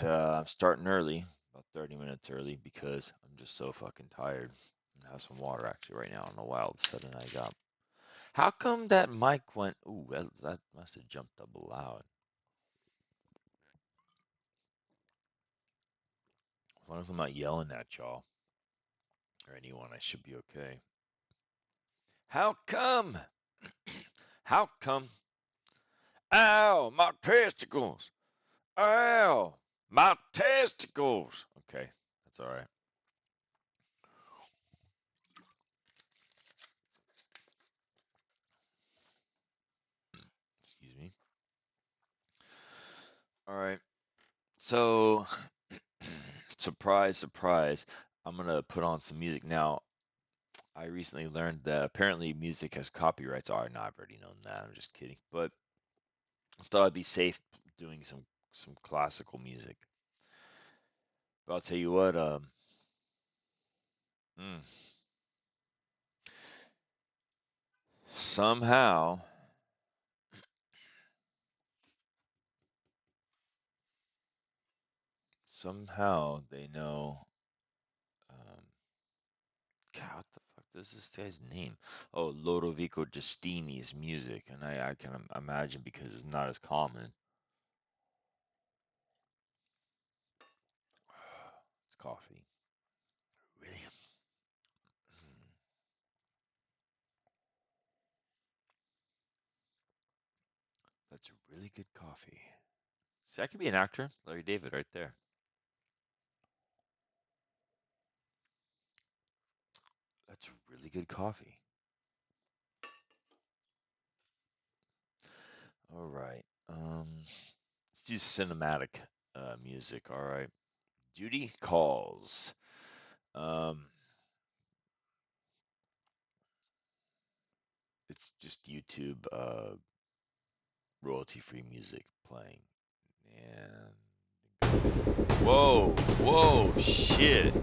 and I'm starting early, about 30 minutes early, because I'm just so fucking tired. I have some water actually right now. I don't know why all of a sudden I got. How come that mic went? Ooh, that must have jumped up loud. As long as I'm not yelling at y'all or anyone, I should be okay. How come? How come? Ow, my testicles! Ow, my testicles! Okay, that's all right. Excuse me. All right. So, surprise, surprise. I'm gonna put on some music now. I recently learned that apparently music has copyrights. Oh, no, I've already known that. I'm just kidding. But I thought I'd be safe doing some classical music. But I'll tell you what. Mm, somehow, somehow they know. Um, God, what the fuck is this guy's name? Oh, Lodovico Giustini's music, and I can imagine because it's not as common. It's coffee. Really? Mm, that's really good coffee. See, I could be an actor. Larry David right there. That's really good coffee. All right. Let's do cinematic music. All right. Duty calls. Um, it's just YouTube royalty-free music playing. And whoa, whoa, shit.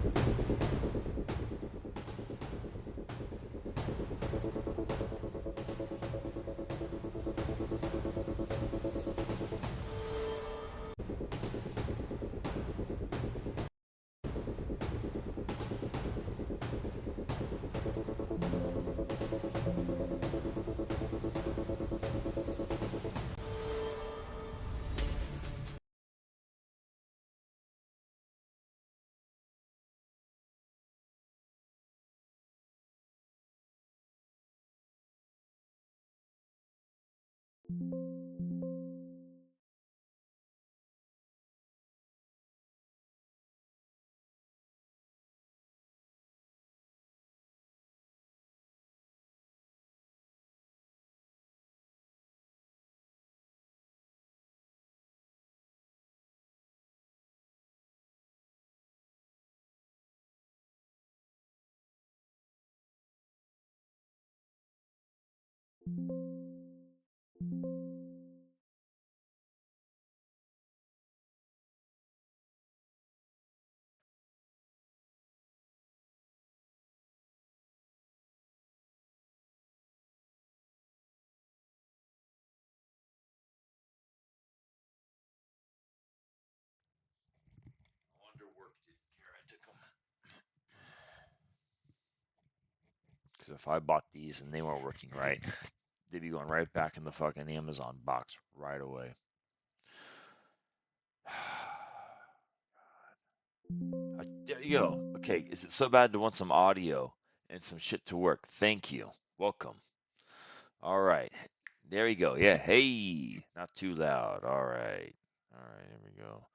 Wonder work didn't care I took them. Because if I bought these and they weren't working right, they'd be going right back in the fucking Amazon box right away. There you go. Okay, is it so bad to want some audio and some shit to work? Thank you. Welcome. All right. There you go. Yeah. Hey, not too loud. All right. All right. Here we go.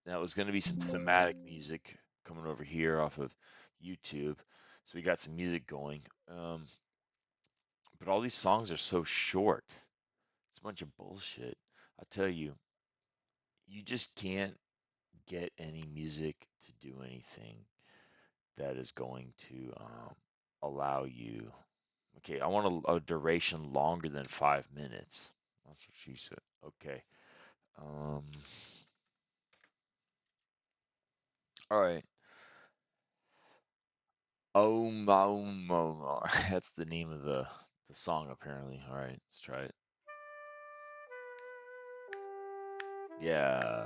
That was going to be some thematic music coming over here off of YouTube. So we got some music going. But all these songs are so short. It's a bunch of bullshit. I tell you, you just can't get any music to do anything that is going to allow you. Okay, I want a duration longer than 5 minutes. That's what she said. Okay. Um. All right. Oh my. That's the name of the song apparently. All right, let's try it. Yeah.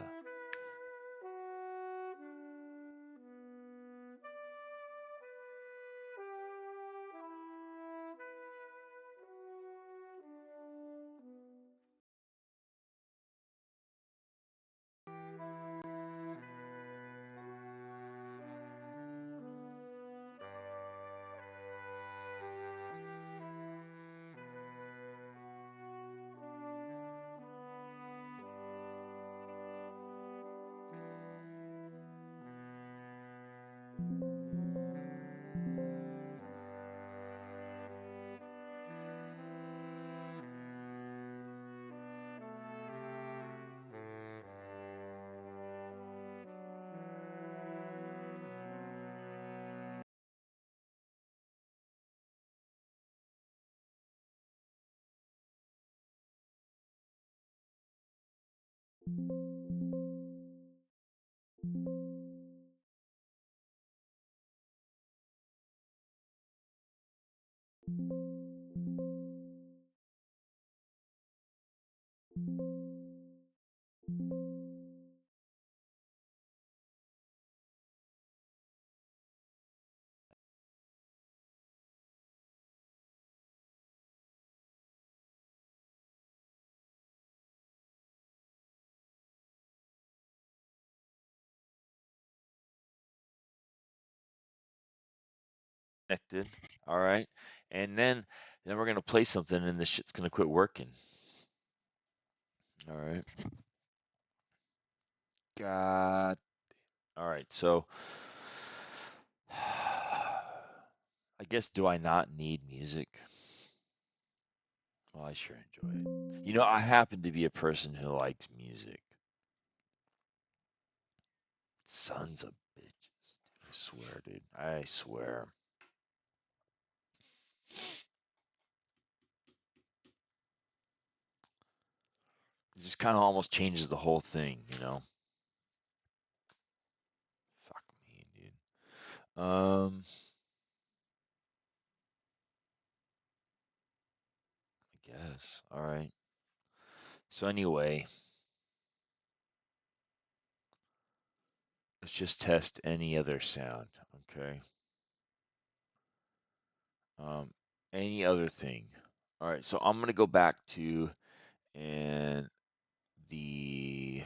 Connected. All right. And then we're gonna play something and this shit's gonna quit working. All right. God. All right. So I guess do I not need music? Well, I sure enjoy it. You know, I happen to be a person who likes music. Sons of bitches. I swear, dude. I swear. It just kind of almost changes the whole thing, you know? Fuck me, dude. I guess. All right. So anyway, let's just test any other sound, okay? Um, any other thing. All right, so I'm gonna go back to and the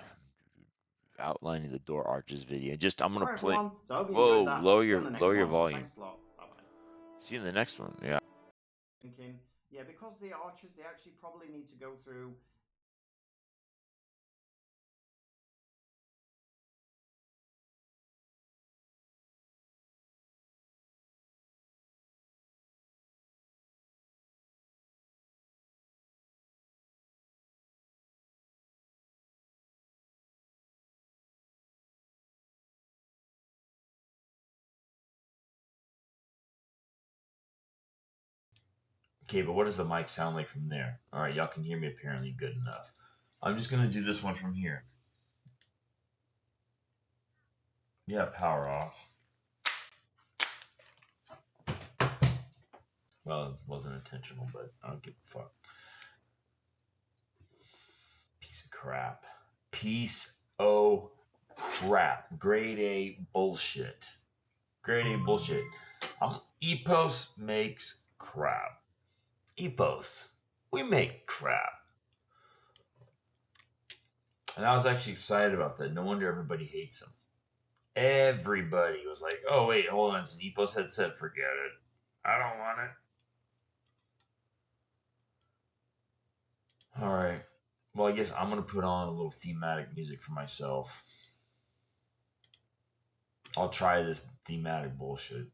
outlining the door arches video. Just I'm gonna Alright play. everyone, so I hope you enjoyed Whoa, that. lower See you on your the next lower your one. volume. Thanks a lot. Bye bye. See you in the next one. Yeah. Thinking, yeah, because the archers, they actually probably need to go through. Okay, but what does the mic sound like from there? All right, y'all can hear me apparently good enough. I'm just gonna do this one from here. Yeah, power off. Well, it wasn't intentional, but I don't give a fuck. Piece of crap. Piece o crap. Grade A bullshit. Grade A bullshit. Epos makes crap. Epos. We make crap. And I was actually excited about that. No wonder everybody hates him. Everybody was like, oh, wait, hold on. It's an Epos headset. Forget it. I don't want it. All right. Well, I guess I'm going to put on a little thematic music for myself. I'll try this thematic bullshit.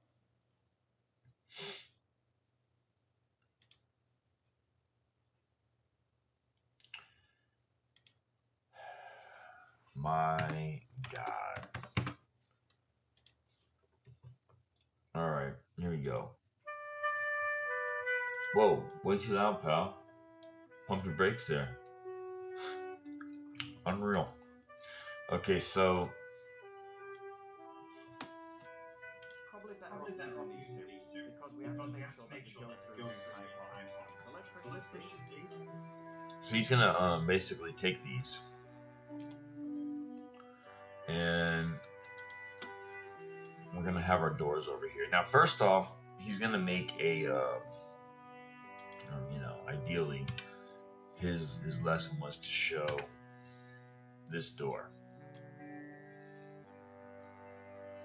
My God. All right, here we go. Whoa, way too loud, pal. Pump your brakes there. Unreal. Okay, so Probably better off using these two because we have to make sure that they go through the entire part of the song. So let's push this D. he's gonna basically take these. And we're gonna have our doors over here. Now, first off, he's gonna make a, ideally, his lesson was to show this door.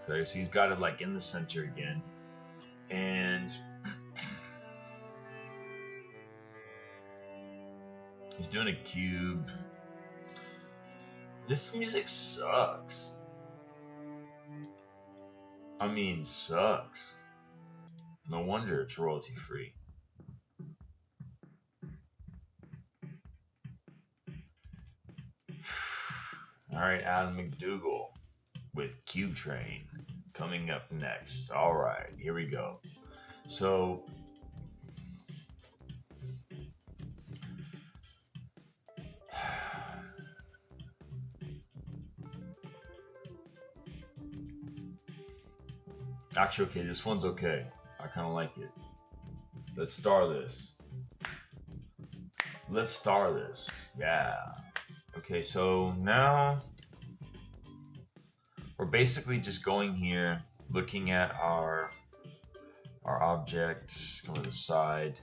Okay, so he's got it like in the center again, and he's doing a cube. This music sucks. I mean, sucks. No wonder it's royalty free. All right, Adam McDougall with Cube Train coming up next. All right, here we go. So, actually, okay, this one's okay. I kind of like it. Let's star this. Let's star this. Yeah. Okay, so now we're basically just going here, looking at our object, come to the side,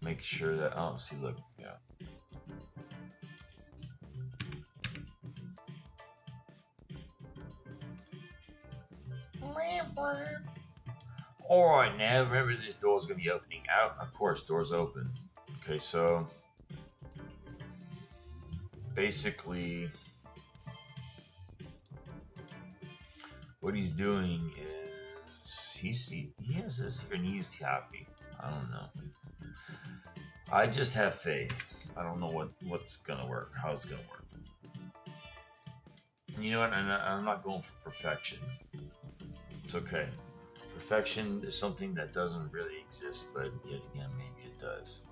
make sure that, oh, see, look, yeah. All right, now remember this door's gonna be opening out. Of course, door's open. Okay, so basically, what he's doing is he has this here and he's happy. I don't know. I just have faith. I don't know what's gonna work, how it's gonna work. You know what? I'm not going for perfection. It's okay. Perfection is something that doesn't really exist, but yet again, maybe it does.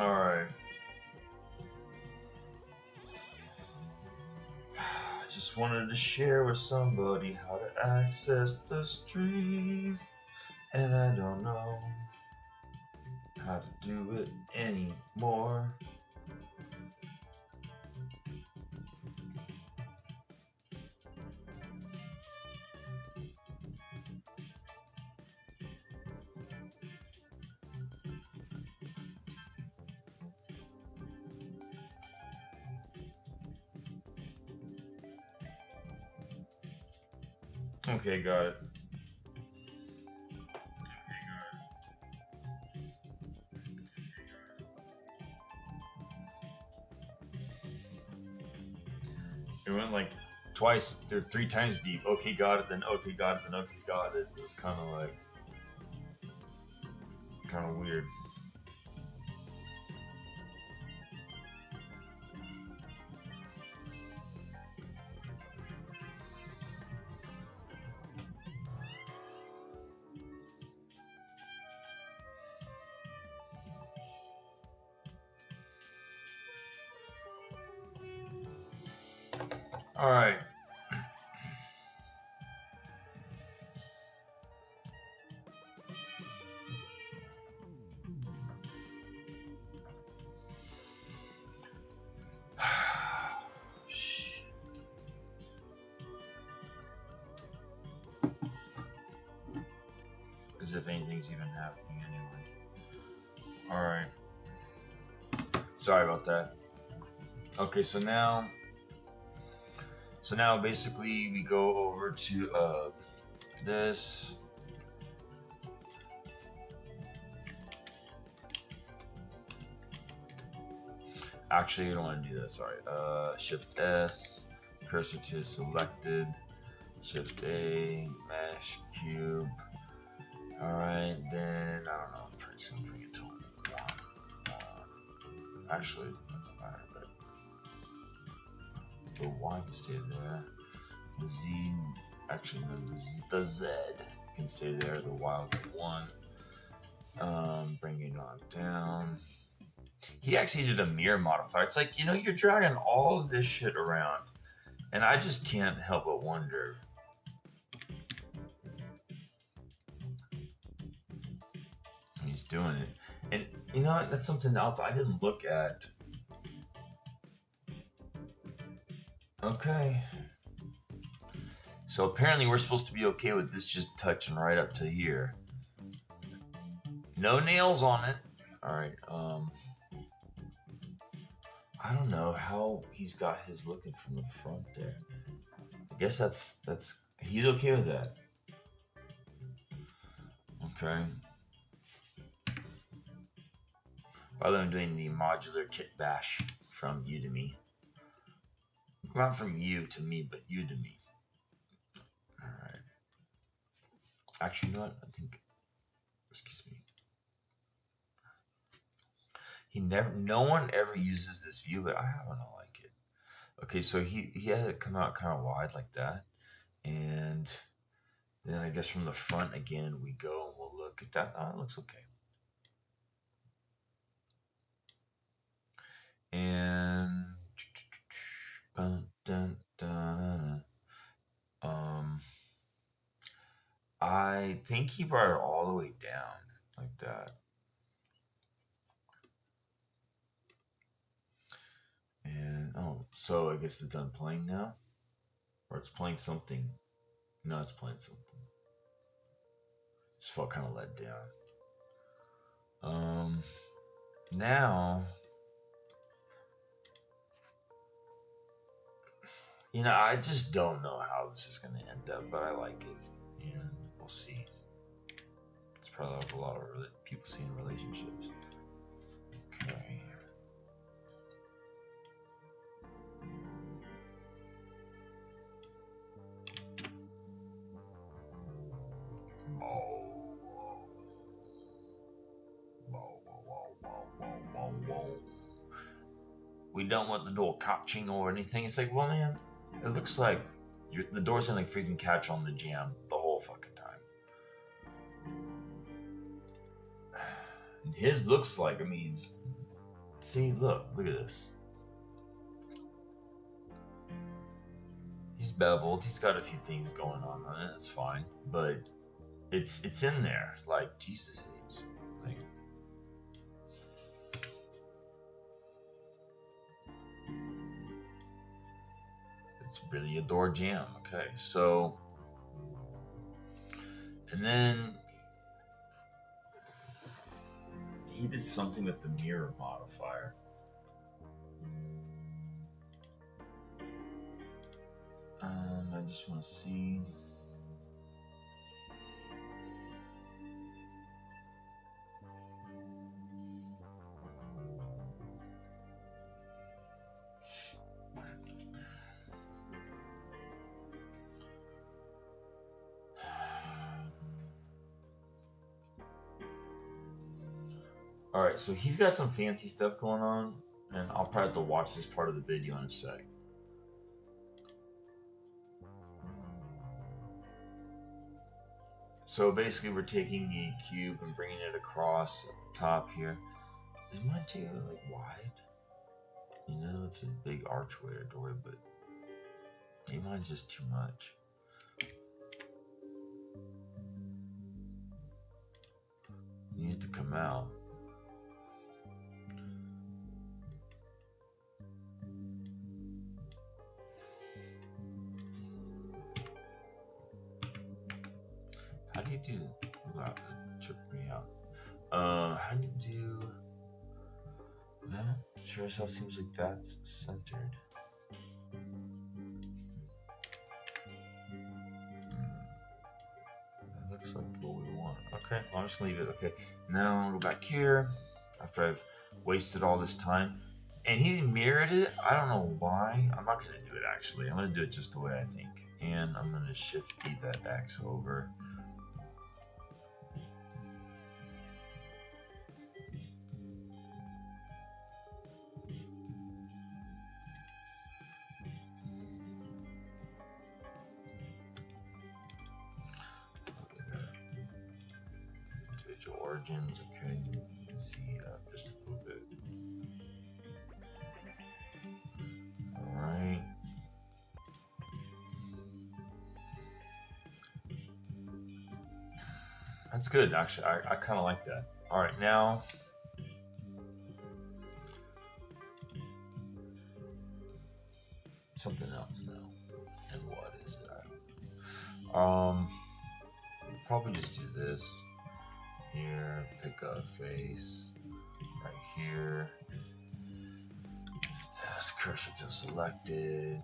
All right. I just wanted to share with somebody how to access the stream, and I don't know how to do it anymore. Okay, got it. It went like twice, or 3 times deep. Okay, got it, then okay, got it, then okay, got it. It was kind of like, kind of weird. All right. As if anything's even happening anyway. All right. Sorry about that. Okay, so now basically we go over to this. Actually, I don't want to do that. Sorry. Shift S, cursor to selected. Shift A, mesh, cube. All right, then I don't know. I'm pretty sure bring it to 1. Actually, it doesn't matter, but the Y can stay there. The Z, actually, no, the Z. can stay there. The wild one. Bring it on down. He actually did a mirror modifier. It's like, you know, you're dragging all of this shit around, and I just can't help but wonder. He's doing it. And you know, that's something else I didn't look at. Okay. So apparently we're supposed to be okay with this just touching right up to here. No nails on it. All right. I don't know how he's got his looking from the front there. I guess that's he's okay with that. Okay. By the way, I'm doing the modular kit bash from Udemy. Not from you to me, but Udemy. All right. Actually, you know what? I think. Excuse me. No one ever uses this view, but I happen to like it. Okay, so he had it come out kind of wide like that, and then I guess from the front again we go and we'll look at that. Oh, it looks okay. And I think he brought it all the way down like that. And oh, so I guess it's done playing now? Or it's playing something. No, it's playing something. Just felt kind of let down. Now, you know, I just don't know how this is going to end up, but I like it, and we'll see. It's probably like a lot of people see in relationships. Okay. We don't want the door catching or anything. It's like, well, man, it looks like the door's gonna freaking catch on the jam the whole fucking time. And his looks like, I mean, see, look at this. He's beveled. He's got a few things going on it. It's fine, but it's in there. Like, Jesus H. Like, it's really a door jam. Okay, so, and then he did something with the mirror modifier. I just want to see. All right, so he's got some fancy stuff going on, and I'll probably have to watch this part of the video in a sec. So basically, we're taking a cube and bringing it across at the top here. Is mine too like wide? You know, it's a big archway or door, but maybe mine's just too much. It needs to come out. How do you do? Wow, that tripped me out. How do you do that? Sure as hell seems like that's centered. That looks like what we want. Okay, well, I'm just gonna leave it. Okay, now I'll go back here after I've wasted all this time. And he mirrored it. I don't know why. I'm not gonna do it actually. I'm gonna do it just the way I think. And I'm gonna shift D that X over. origins. Okay, you can see just a little bit. All right. That's good, actually. I kind of like that. All right, now something else now. And what is it? I don't know. Probably just do this here. Pick a face right here. This cursor to selected.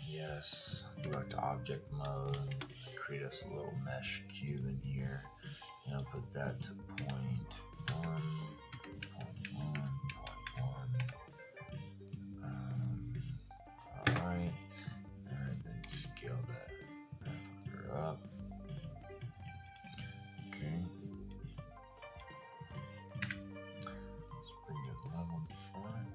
Yes. Go back to object mode. Create us a little mesh cube in here. And I'll put that to 0.1, 0.1, 0.1. Alright. And then scale that up. Okay. Let's bring it level in front.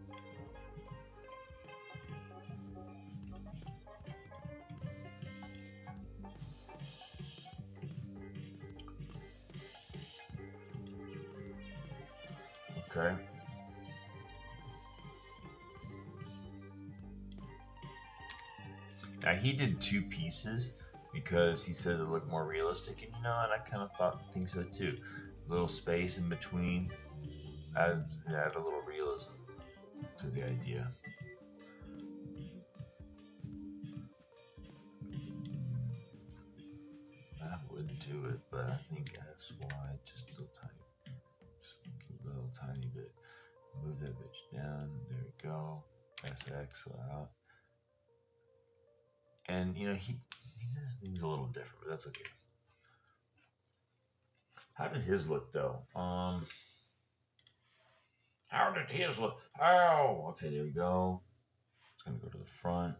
Okay. Now he did 2 pieces because he says it looked more realistic, and you know, and I kind of think so too. A little space in between add a little realism to the idea. That would do it, but I think SY just a little tiny bit. Move that bitch down. There we go. SX out. And you know he does things a little different, but that's okay. How did his look though? How did his look? Oh, okay, there we go. It's gonna go to the front.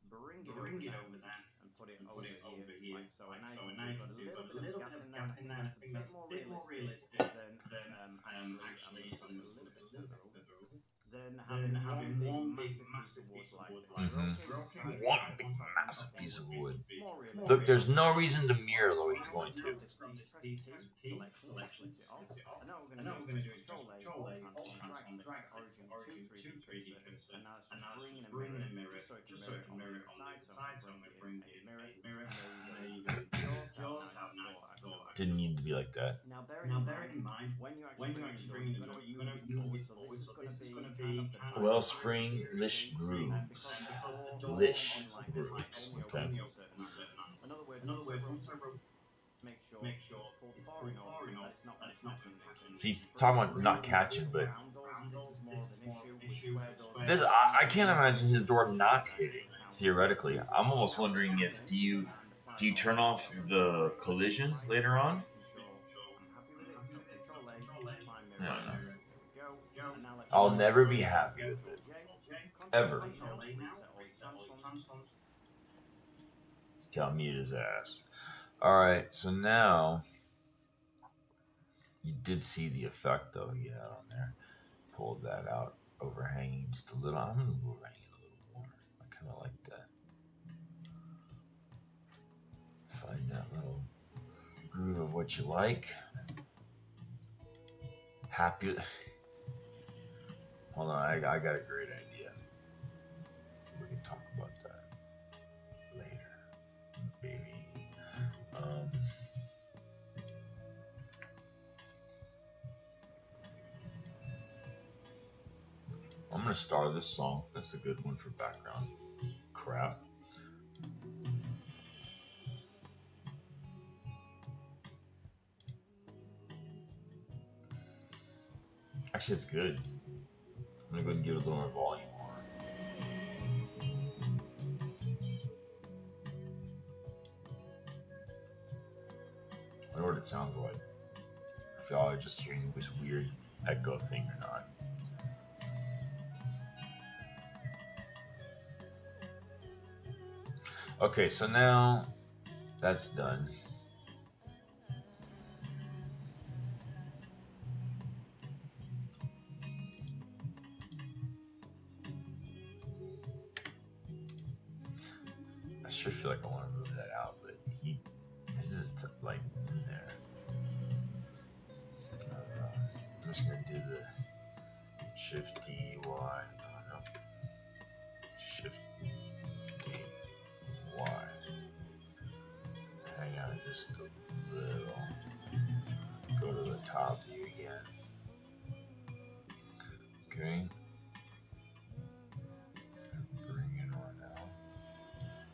Bring it over then and put it over here, like so. And now you can see we've got a little bit of gap in there. I think that's a bit more realistic than actually, I'm going to put it a little bit further over. Then having one big massive piece of wood like this. Mm-hmm. One big massive piece of wood. Look, there's no reason to mirror though he's going to. Press P, selection, split it off. And now what we're going to do is press Control A, Alt Transform, drag fix origin to 3D cursor. And now it's just bringing a mirror just so it can mirror it on the other side. So I'm going to bring in a mirror. And there you go. Jaws have nice door. Didn't need to be like that. Now bearing in mind, when you're actually bringing the door, you're going to move it forward. So this is going to be kind of Wellspring Lish Grooves. Lish Grooves. Okay. In other words, once I wrote, make sure it's pulled far enough that it's not connecting. So he's talking about not catching, but This I can't imagine his door not hitting. Theoretically, I'm almost wondering if do you turn off the collision later on? No. I'll never be happy with it. Ever. I'll mute his ass. Alright, so now you did see the effect though he had on there. Pulled that out, overhanging just a little. I'm gonna overhang it a little more. I kinda like that. Find that little groove of what you like. Happy. Hold on, I got a great idea. We can talk about that later, baby. I'm gonna start this song. That's a good one for background crap. Actually, it's good. I'm gonna go ahead and give it a little more volume. I wonder what it sounds like. If y'all are just hearing this weird echo thing or not. Okay, so now that's done. I sure feel like I want to move that out, but this is like in there. I'm just gonna do the Shift D Y. Oh, no. Shift D Y. Hang on just a little. Go to the top view again. Okay. Bring it on out.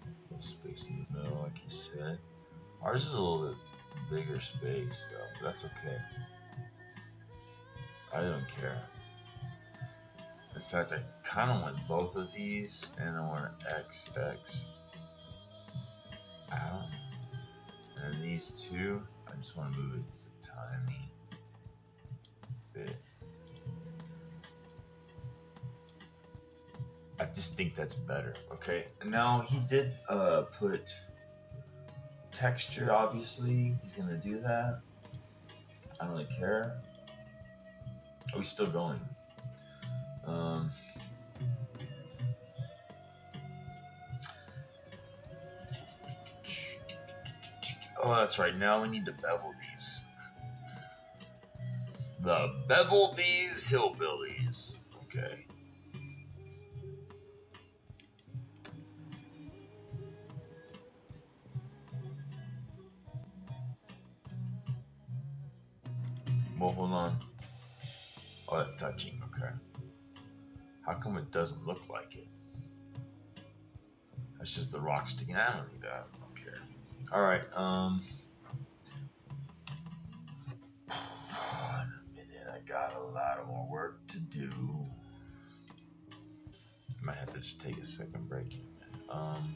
A little space in the middle, like you said. Ours is a little bit bigger space, though. But that's okay. I don't care. In fact, I kind of want both of these, and I want XX out. And these two, I just want to move it a tiny bit. I just think that's better. Okay. Now he did put texture. Obviously, he's gonna do that. I don't really care. Are we still going? Oh, that's right. Now we need to bevel these. The bevel these hillbillies. Okay. Well, hold on. Oh, that's touching. Okay. How come it doesn't look like it? That's just the rock sticking out of that. I don't care. All right. In a minute, I got a lot of more work to do. I might have to just take a second break in a minute.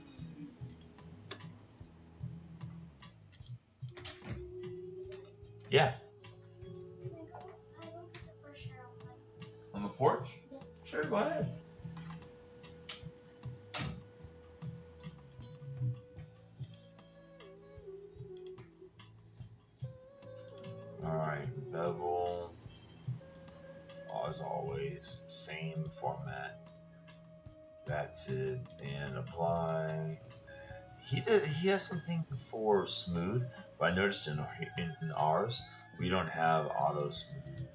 Yeah. On the porch? Yeah. Sure, go ahead. Alright, bevel. As always, same format. That's it. And apply. He has something for smooth, but I noticed in ours, we don't have auto smooth.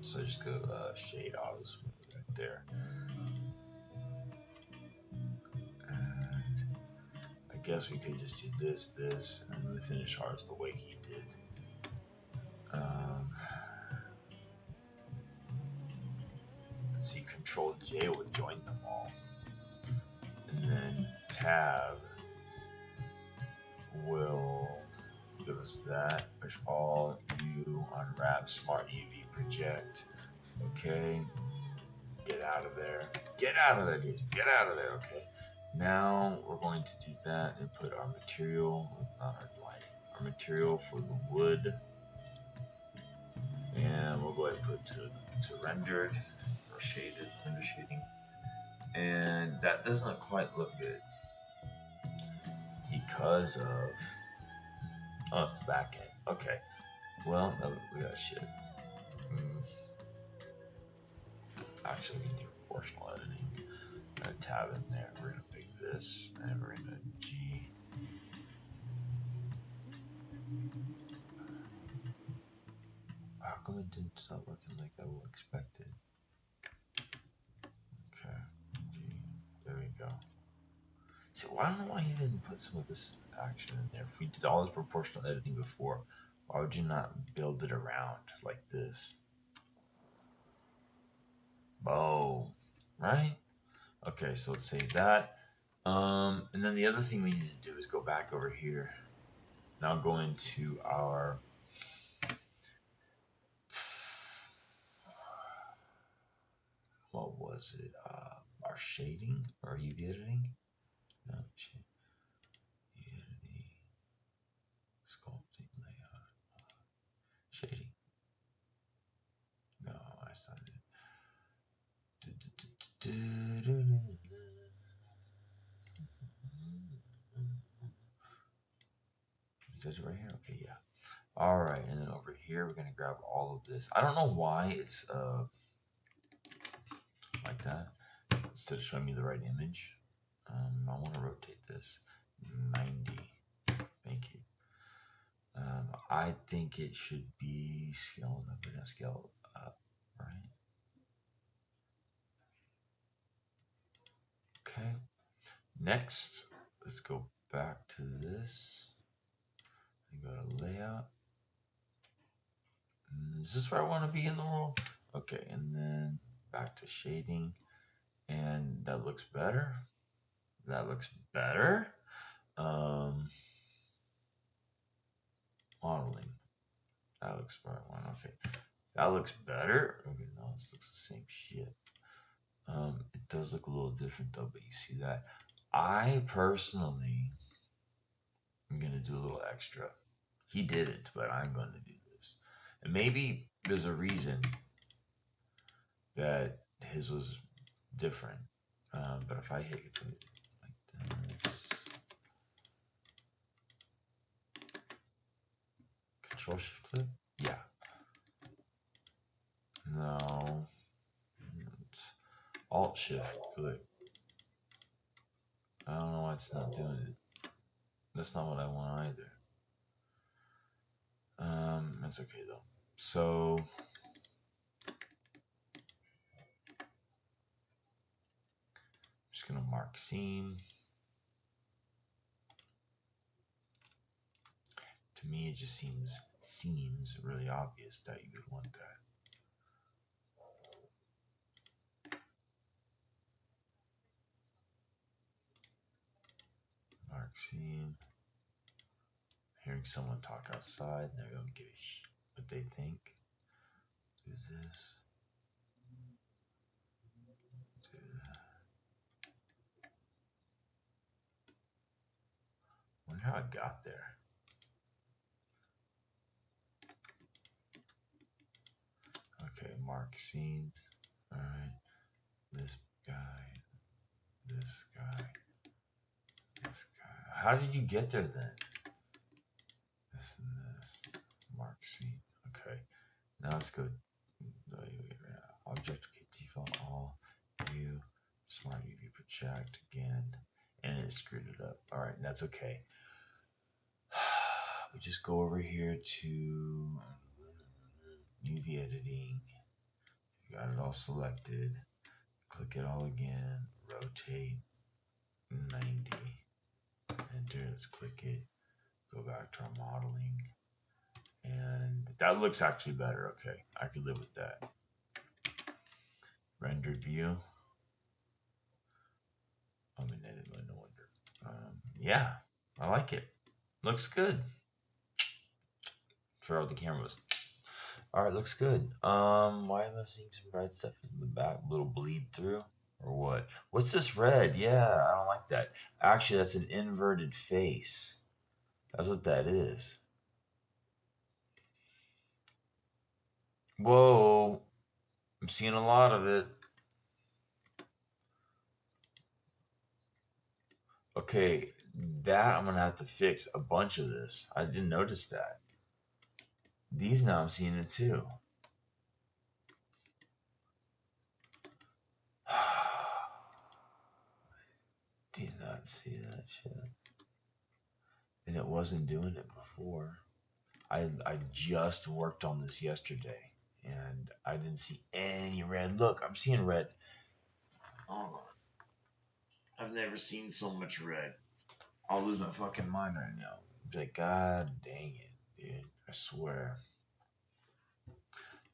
So I just go shade auto smooth right there. And I guess we could just do this, and then finish ours the way he did. Let's see, Control J will join them all. And then Tab will give us that. Push all, U, unwrap, Smart UV project. Okay. Get out of there. Get out of there, dude. Get out of there, okay. Now we're going to do that and put our material, not our light, our material for the wood. And we'll go ahead and put to rendered or shaded, render shading. And that doesn't quite look good because of, oh, it's the back end. Okay. Well, we got shit. Actually, we can do proportional editing. I'm gonna tab in there. We're gonna pick this, and we're gonna G. How come it didn't start working like I would expected? Okay, G. There we go. So I don't know why he didn't put some of this action in there. If we did all this proportional editing before, why would you not build it around like this? Boom, right? Okay, so let's save that. And then the other thing we need to do is go back over here. Now go into our what was it? Our shading or UV editing? No, editing, sculpting, layout, shading. No, that's not it. Is that right here? Okay, yeah. All right, and then over here we're gonna grab all of this. I don't know why it's like that instead of showing me the right image. I want to rotate this 90. Thank you. I think it should be scaled up. We're gonna scale up, right? Okay. Next, let's go back to this and go to layout. Is this where I want to be in the world? Okay, and then back to shading, and that looks better. That looks better. Modeling. That looks right one. Okay, that looks better. Okay, no, this looks the same shit. It does look a little different though, but you see that. I personally am gonna do a little extra. He didn't, but I'm gonna do this. And maybe there's a reason that his was different. But if I hit it like this, Control Shift click, yeah. No, it's Alt Shift click. I don't know why it's not doing it. That's not what I want either. That's okay though. So I'm just gonna mark seam. To me, it just seems really obvious that you would want that. Mark seam. Hearing someone talk outside, and they're gonna give a what they think. Do this. Do that. Wonder how I got there. Okay, mark seams. All right, this guy, this guy, this guy. How did you get there then? This and this. Mark seam. Okay, now let's go. Object, okay, default all, view, smart UV project again, and it screwed it up. All right, that's okay. We just go over here to UV editing. You got it all selected. Click it all again. Rotate 90. Enter. Let's click it. Go back to our modeling. And that looks actually better. Okay, I could live with that. Rendered view. I'm in edit mode, no wonder. Yeah, I like it. Looks good. For all the cameras. All right, looks good. Why am I seeing some bright stuff in the back? A little bleed through, or what? What's this red? Yeah, I don't like that. Actually, that's an inverted face. That's what that is. Whoa, I'm seeing a lot of it. Okay, that I'm gonna have to fix a bunch of this. I didn't notice that. These now I'm seeing it too. Did not see that shit. And it wasn't doing it before. I just worked on this yesterday and I didn't see any red. Look, I'm seeing red. Oh, I've never seen so much red. I'll lose my fucking mind right now. I'll be like, God dang it, dude. I swear.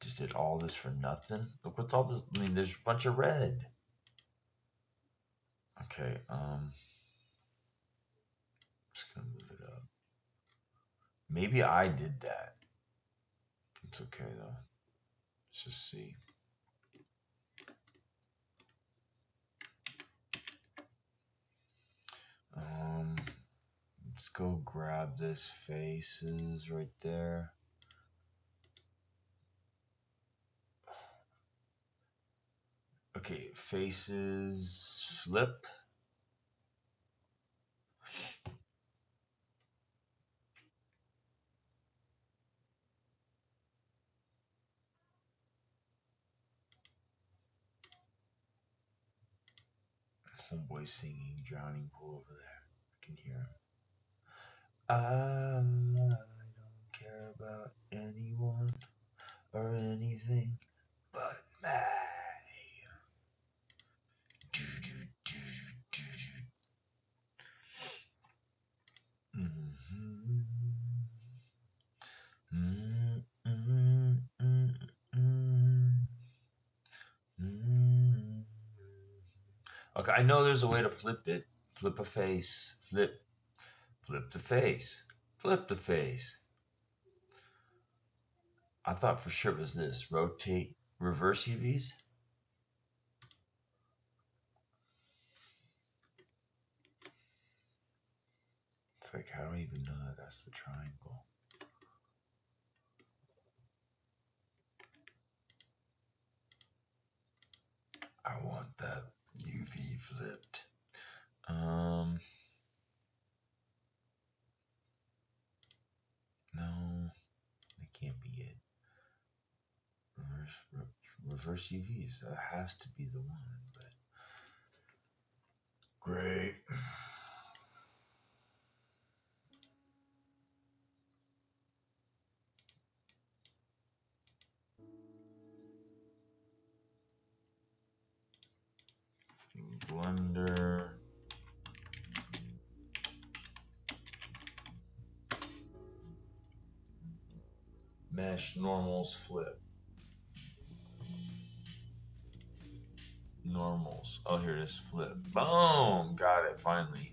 Just did all this for nothing. Look what's all this. I mean, there's a bunch of red. Okay, just gonna move it up. Maybe I did that. It's okay though. Let's just see. Let's go grab this faces right there. Okay, faces flip. Homeboy singing Drowning Pool over there. I can hear him. I don't care about anyone or anything but me. Okay, I know there's a way to flip it. Flip a face. Flip the face. Flip the face. I thought for sure it was this. Rotate, reverse UVs. It's like, how do I even know that that's the triangle? I want that UV flipped. No, that can't be it. Reverse UVs. That has to be the one, but great. Blender. Mesh normals flip. Normals. Oh, here it is. Flip. Boom! Got it, finally.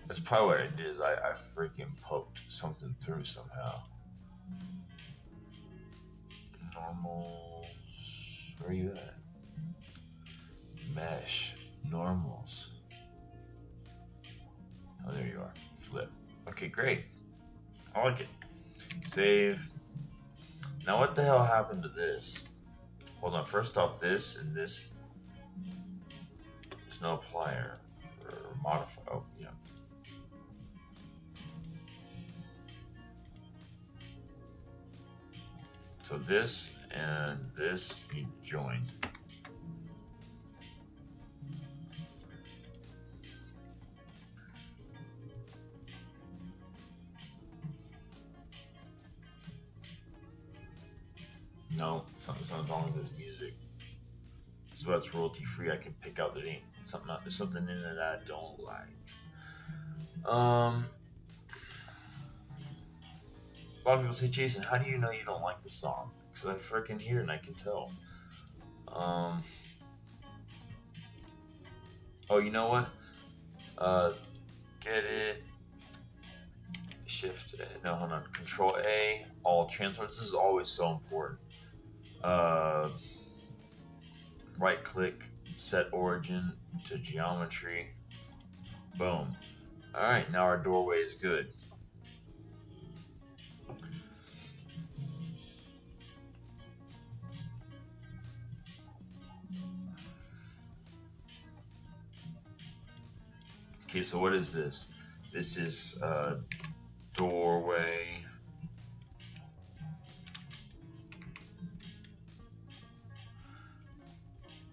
That's probably what I did is I freaking poked something through somehow. Normals. Where are you at? Mesh. Normals. Oh, there you are. Flip. Okay, great. I like it. Save. Now what the hell happened to this? Hold on. First off, this and this. There's no applier or modify. Oh, yeah. So this and this need joined. No, something's wrong with this music. So that's royalty free. I can pick out that ain't something. There's something in there that I don't like. A lot of people say, Jason, how do you know you don't like the song? Because I freaking hear it and I can tell. Oh, you know what? Get it. Shift. No, hold on. Control A. All transforms. This is always so important. Right click. Set origin to geometry. Boom. All right. Now our doorway is good. Okay, so what is this? This is doorway.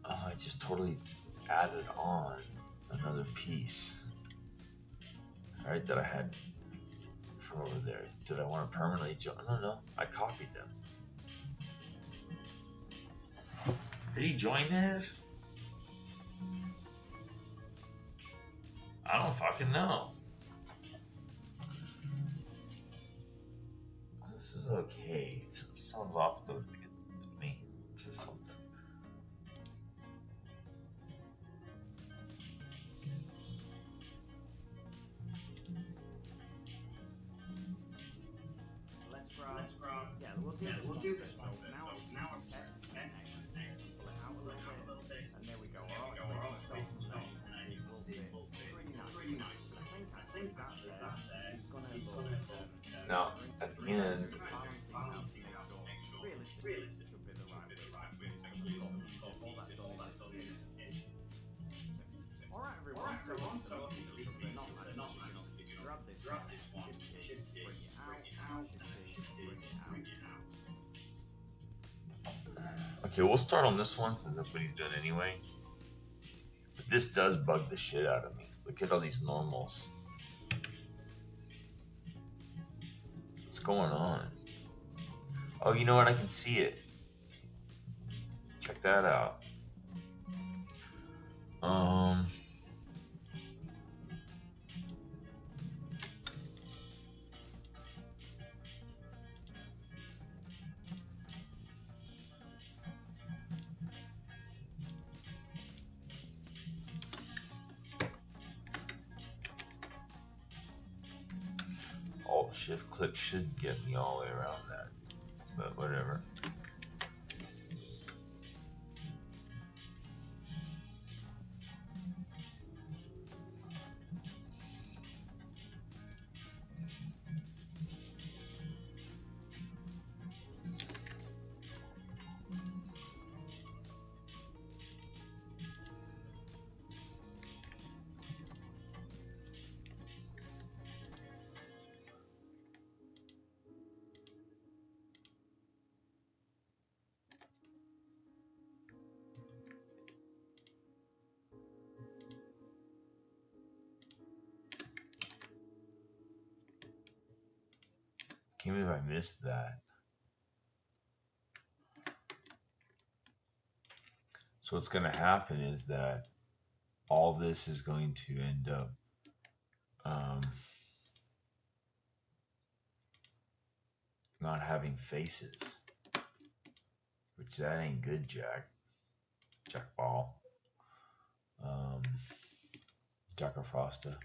Oh, I just totally added on another piece. All right, that I had from over there. Did I want to permanently join? No, I copied them. Did he join his? I don't fucking know. This is okay. It sounds off though with me or something. Let's grab. Yeah, we'll do this one. Now I'm test. Pull it out a little bit, and there we go. All right, stop. And it will be pretty nice. I think that there is gonna look. Now at the end. Realistically, should be the right way. All that done is. All right, everyone. So not grab this one. Shift, bring it out. Shift, bring it out. Okay, we'll start on this one since that's what he's doing anyway. But this does bug the shit out of me. Look at all these normals. What's going on? Oh, you know what? I can see it. Check that out. Alt Shift click should get me all the way around that, but whatever. Can't believe I missed that. So what's going to happen is that all this is going to end up not having faces, which that ain't good, Jack. Jack Ball. Jack or Frosta.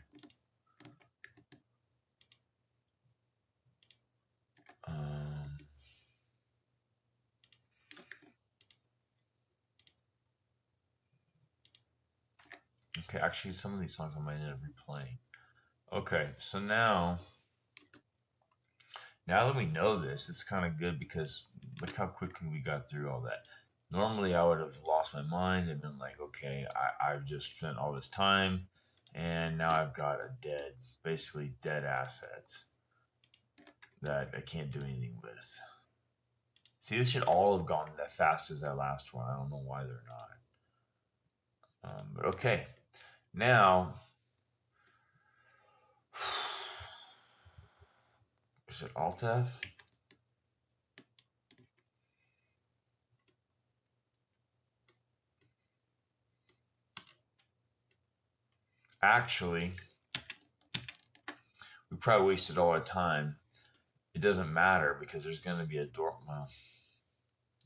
Okay, actually, some of these songs I might end up replaying. Okay, so now that we know this, it's kind of good because look how quickly we got through all that. Normally, I would have lost my mind and been like, okay, I've just spent all this time, and now I've got a basically dead asset that I can't do anything with. See, this should all have gone that fast as that last one. I don't know why they're not. But okay, now is it Alt F? Actually, we probably wasted all our time. It doesn't matter because there's going to be a door. Well,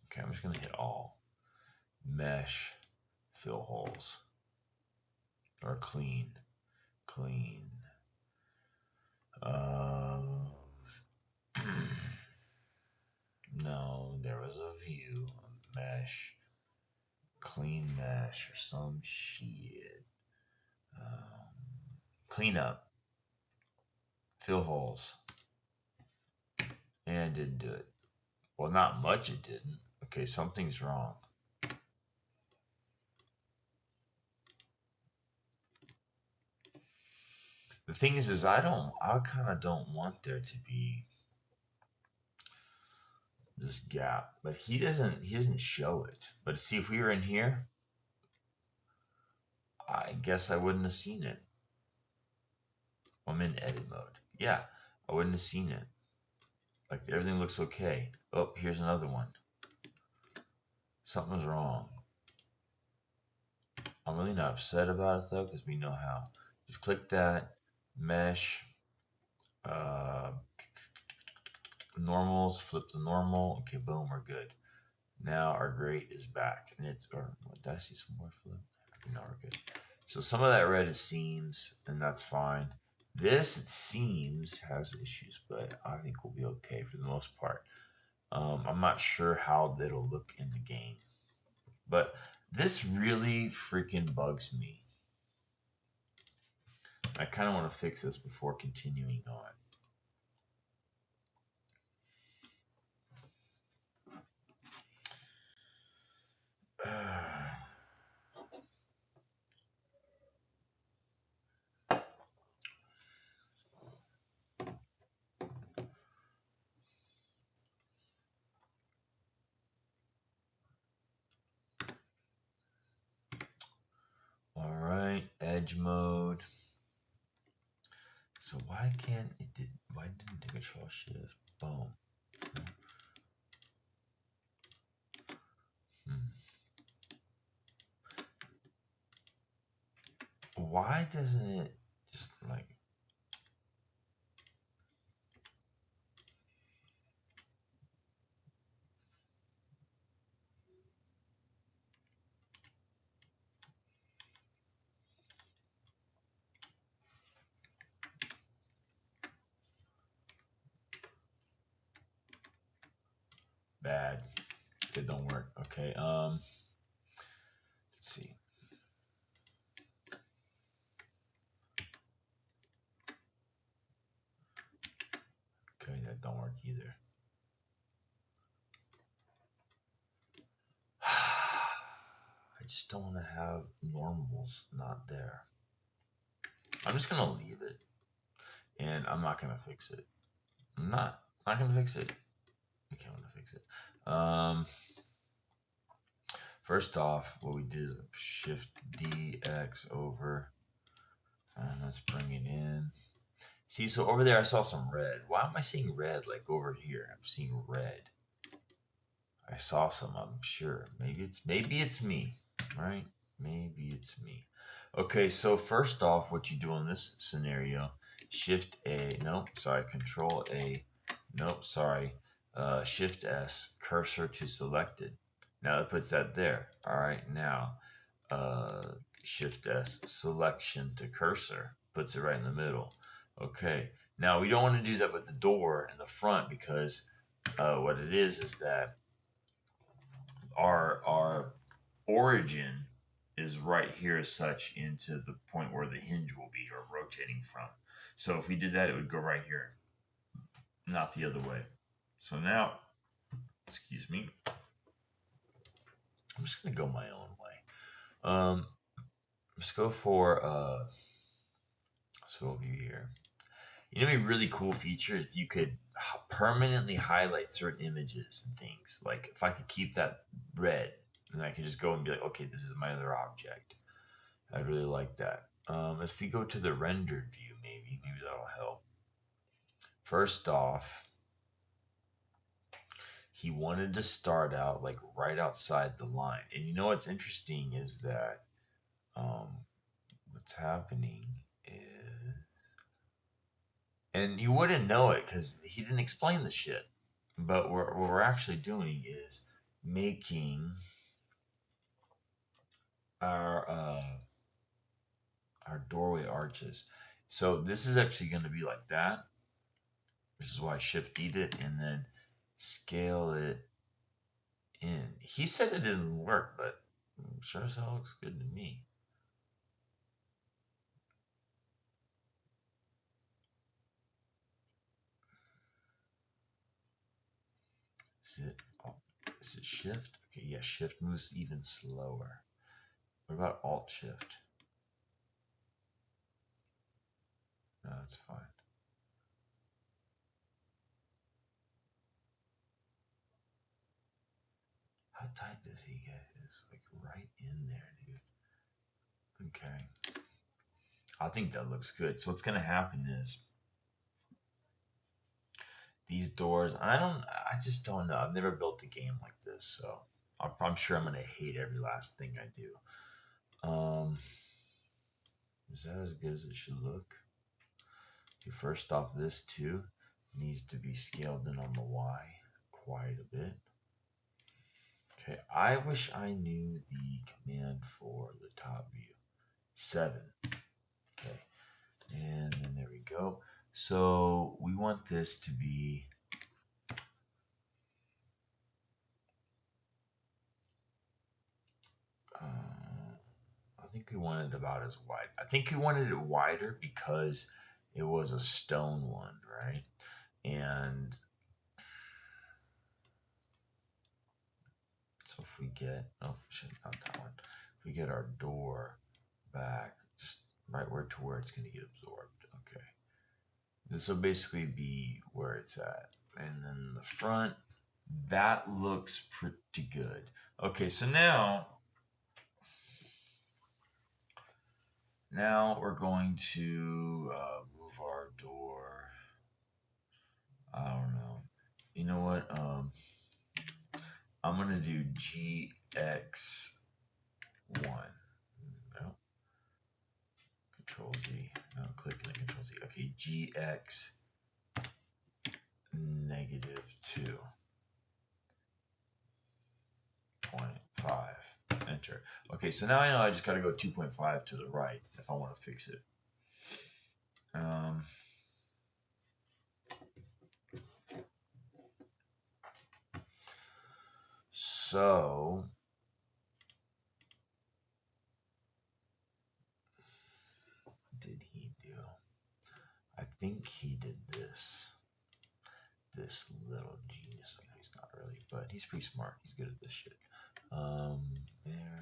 okay, I'm just going to hit all. Mesh, fill holes. Or clean. No, there was a view. Mesh. Clean mesh or some shit. Clean up. Fill holes. And it didn't do it. Well, not much it didn't. Okay, something's wrong. The thing is I kind of don't want there to be this gap, but he doesn't show it. But see, if we were in here, I guess I wouldn't have seen it. I'm in edit mode. Yeah, I wouldn't have seen it. Like everything looks okay. Oh, here's another one. Something's wrong. I'm really not upset about it though, because we know how. Just click that, mesh, normals, flip to normal. Okay, boom, we're good. Now our grate is back, and it's did I see some more flip? No, we're good. So some of that red is seams, and that's fine. This, it seems, has issues, but I think we'll be okay for the most part. I'm not sure how it'll look in the game, but this really freaking bugs me. I kind of want to fix this before continuing on. edge mode. So why didn't it control shift? Boom. Why doesn't it just like... Bad. It don't work. Okay. Let's see. Okay, that don't work either. I just don't want to have normals not there. I'm just gonna leave it, and I'm not gonna fix it. I'm not gonna fix it. Okay, I'm gonna fix it. First off, what we did is Shift DX over, and let's bring it in. See, so over there I saw some red. Why am I seeing red like over here? I'm seeing red. I saw some, I'm sure. Maybe it's me, right? Maybe it's me. Okay, so first off, what you do in this scenario, Shift A, Control A, Shift S, cursor to selected. Now it puts that there. All right, now Shift S, selection to cursor, puts it right in the middle. Okay, now we don't want to do that with the door in the front because what it is that our origin is right here as such into the point where the hinge will be, or rotating from. So if we did that, it would go right here, not the other way. So now, excuse me, I'm just gonna go my own way. Let's go for so view here. You know, a really cool feature if you could permanently highlight certain images and things. Like if I could keep that red, and I could just go and be like, okay, this is my other object. I'd really like that. If we go to the rendered view, maybe that'll help. First off, he wanted to start out like right outside the line. And you know what's interesting is that what's happening is, and you wouldn't know it because he didn't explain the shit. But what we're actually doing is making our doorway arches. So this is actually going to be like that, which is why I Shift-D'd it and then scale it in. He said it didn't work, but sure as hell looks good to me. Is it Shift? Okay, yeah, Shift moves even slower. What about Alt Shift? No, that's fine. How tight does he get his? Like right in there, dude. Okay. I think that looks good. So what's gonna happen is these doors, I just don't know. I've never built a game like this, so I'm sure I'm gonna hate every last thing I do. Is that as good as it should look? Okay, first off, this too needs to be scaled in on the Y quite a bit. Okay, I wish I knew the command for the top view. 7. Okay, and then there we go. So we want this to be I think we wanted it about as wide. I think we wanted it wider because it was a stone one, right? And so if we get, oh shit, not that one. If we get our door back, just right to where it's going to get absorbed. Okay. This will basically be where it's at. And then the front, that looks pretty good. Okay, so now Now we're going to move our door. I don't know. You know what? I'm gonna do GX1. No. Control Z. No, click and then Control Z. Okay, GX negative 2.5. Enter. Okay, so now I know I just got to go 2.5 to the right if I want to fix it. So what did he do? I think he did this. This little genius. I know he's not really, but he's pretty smart. He's good at this shit. There.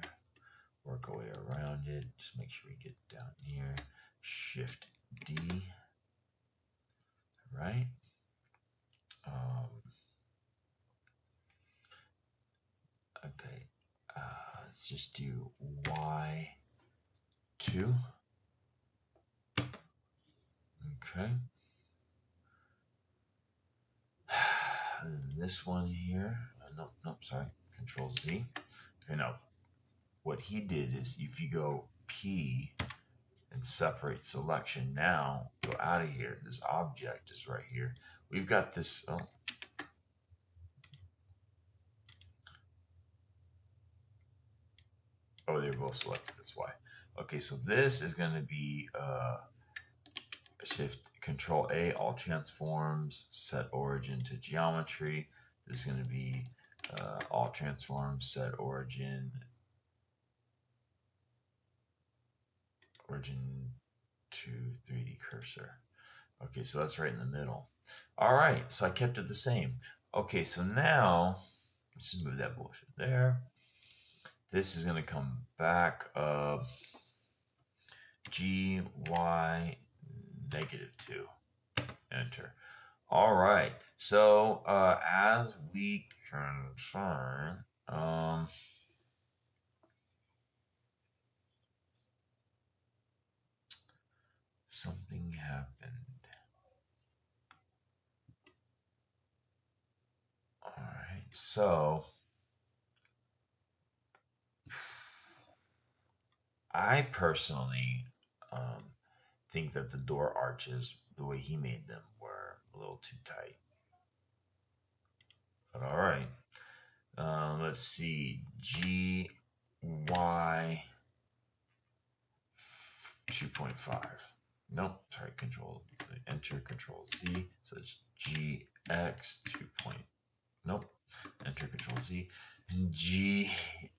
Work our way around it. Just make sure we get down here. Shift D. Right. Okay. Let's just do Y2. Okay. And this one here. Nope, sorry. Control Z. Okay, now what he did is if you go P and separate selection, now go out of here. This object is right here. We've got this. Oh, they're both selected. That's why. Okay, so this is going to be Shift Control A, all transforms, set origin to geometry. This is going to be all transforms, set origin to 3D cursor. Okay, so that's right in the middle. All right, so I kept it the same. Okay, so now let's just move that bullshit there. This is going to come back up. GY negative 2. Enter. All right. So as we confirm, something happened. All right. So I personally think that the door arches, the way he made them, were a little too tight. But all right. Let's see. GY 2.5. Nope. Sorry. Enter Control Z. So it's GX 2. Nope. Enter Control Z. GX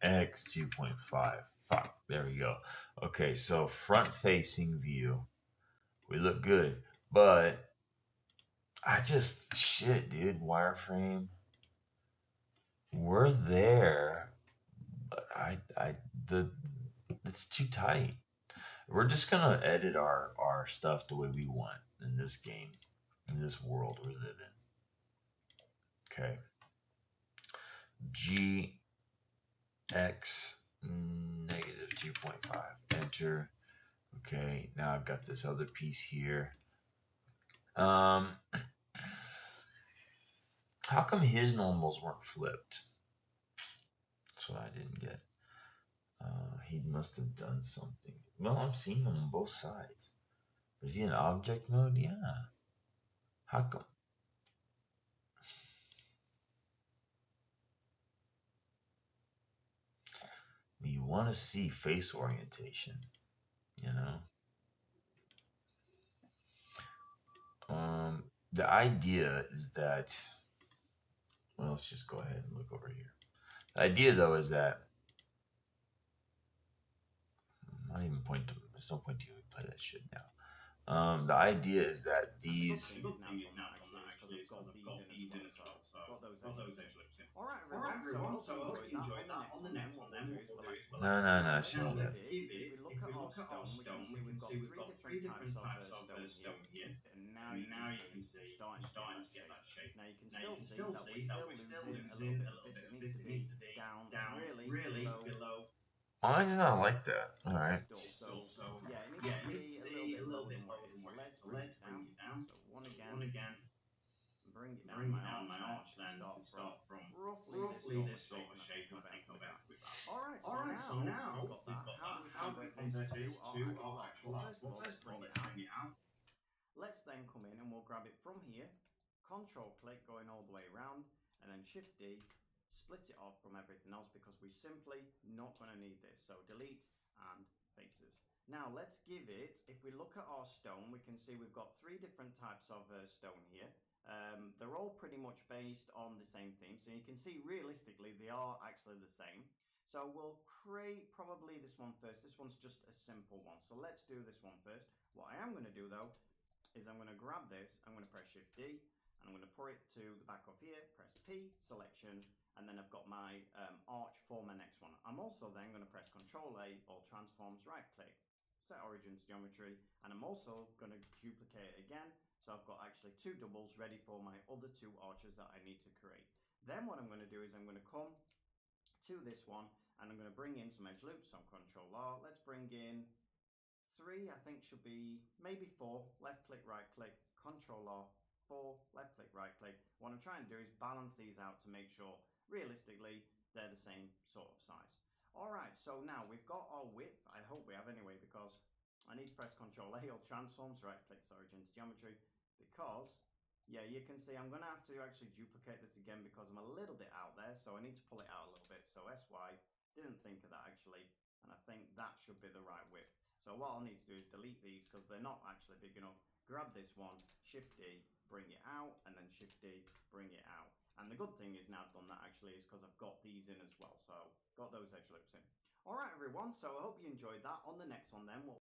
2.5. Fuck. There we go. Okay. So front facing view. We look good. But shit, dude. Wireframe. We're there. But it's too tight. We're just gonna edit our stuff the way we want in this game, in this world we live in. Okay. GX negative 2.5. Enter. Okay. Now I've got this other piece here. How come his normals weren't flipped? That's what I didn't get. He must have done something. Well, I'm seeing them on both sides. Is he in object mode? Yeah. How come? You want to see face orientation, you know? The idea is that, well, let's just go ahead and look over here. The idea, though, is that, I'm not even point to, there's no point to even play that shit now. The idea is that these. The good thing is now from that actually is because I've got these in as well, so I've got those edge loops in. All right, everyone. So I hope you enjoyed that. On the next one, then what we'll do is we'll actually No, skip it. If we look at our stone, we can see we've got three different types of stone here, and now you can see we're starting to get that shape. Now you can still see that we're still losing a little bit of this. It needs to be down really below. Mine's not like that. All right. So yeah, it needs to be a little bit lower than what it is. So let's bring it down. So one again, bring it down my arch then and start from roughly this sort of shape, and I can come back with that. Alright, so now we've got that. How do we convert this to our actual arch? Well, first of all, let's bring it out. Let's then come in and we'll grab it from here, control click going all the way around, and then shift D, split it off from everything else because we're simply not going to need this. So delete and faces. Now let's give it, if we look at our stone, we can see we've got three different types of stone here. They're all pretty much based on the same theme, so you can see realistically they are actually the same. So we'll create probably this one first. This one's just a simple one, so let's do this one first. What I am going to do though is I'm going to grab this, I'm going to press Shift D, and I'm going to put it to the back of here, press P, selection, and then I've got my arch for my next one. I'm also then going to press Control A, all transforms, right click, set origin to geometry, and I'm also going to duplicate it again, so I've got actually two doubles ready for my other two arches that I need to create. Then what I'm going to do is I'm going to come to this one, and I'm going to bring in some edge loops, so Control R, let's bring in 3, I think should be maybe 4, left click, right click, Control R, 4, left click, right click. What I'm trying to do is balance these out to make sure realistically they're the same sort of size. Alright, so now we've got our width, I hope we have anyway, because I need to press Control A or transforms, right click, origin to geometry, because yeah, you can see I'm going to have to actually duplicate this again because I'm a little bit out there, so I need to pull it out a little bit. So SY, didn't think of that actually, and I think that should be the right width. So what I'll need to do is delete these because they're not actually big enough. Grab this one, Shift D, bring it out, and then Shift D, bring it out. And the good thing is now I've done that actually is because I've got these in as well. So got those edge loops in. Alright everyone, so I hope you enjoyed that. On the next one then, we'll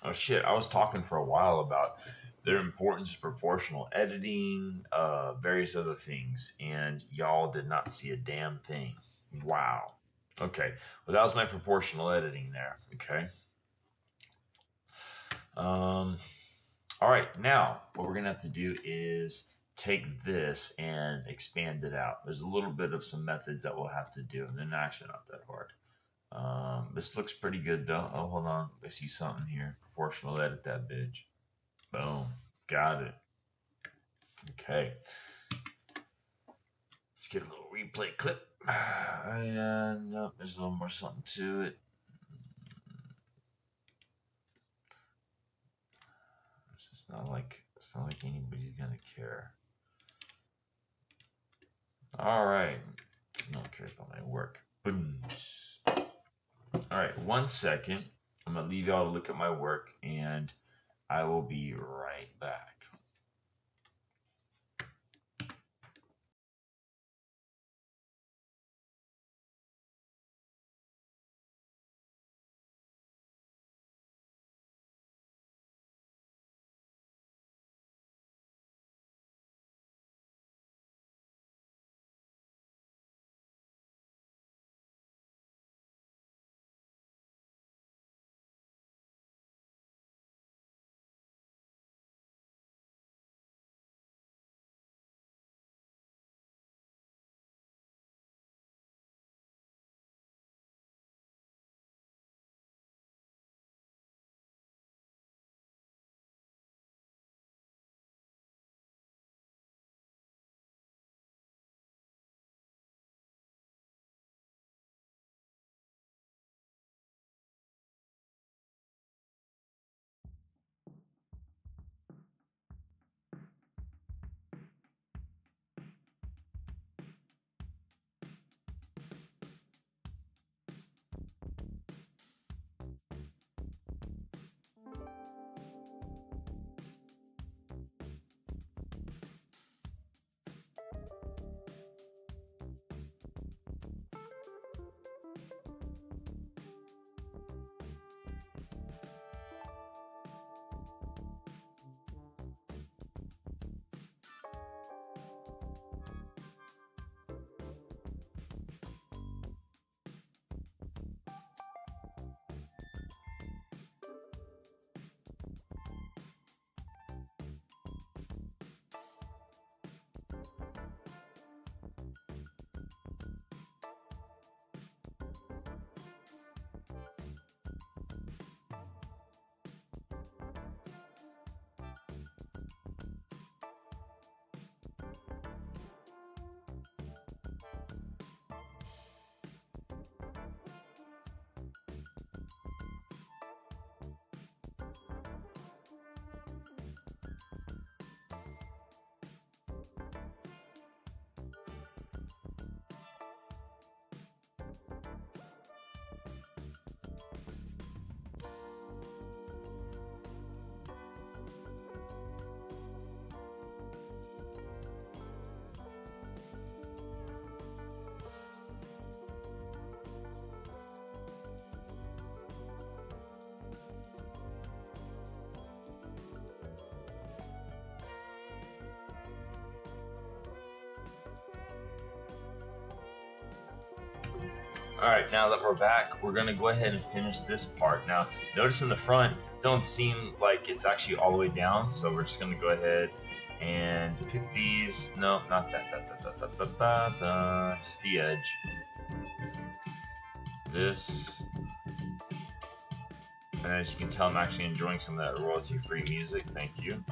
Oh shit! I was talking for a while about their importance of proportional editing, various other things, and y'all did not see a damn thing. Wow. Okay. Well, that was my proportional editing there. Okay. All right. Now, what we're gonna have to do is take this and expand it out. There's a little bit of some methods that we'll have to do, and they're actually not that hard. This looks pretty good though. Oh, hold on. I see something here. Proportional edit that bitch. Boom. Got it. Okay. Let's get a little replay clip. And nope, there's a little more something to it. It's not like anybody's gonna care. All right. No one cares about my work. Boom. All right, 1 second. I'm gonna leave y'all to look at my work, and I will be right back. All right, now that we're back, we're gonna go ahead and finish this part. Now, notice in the front, don't seem like it's actually all the way down, so we're just gonna go ahead and pick these. No, not that. Just the edge. This. And as you can tell, I'm actually enjoying some of that royalty-free music. Thank you.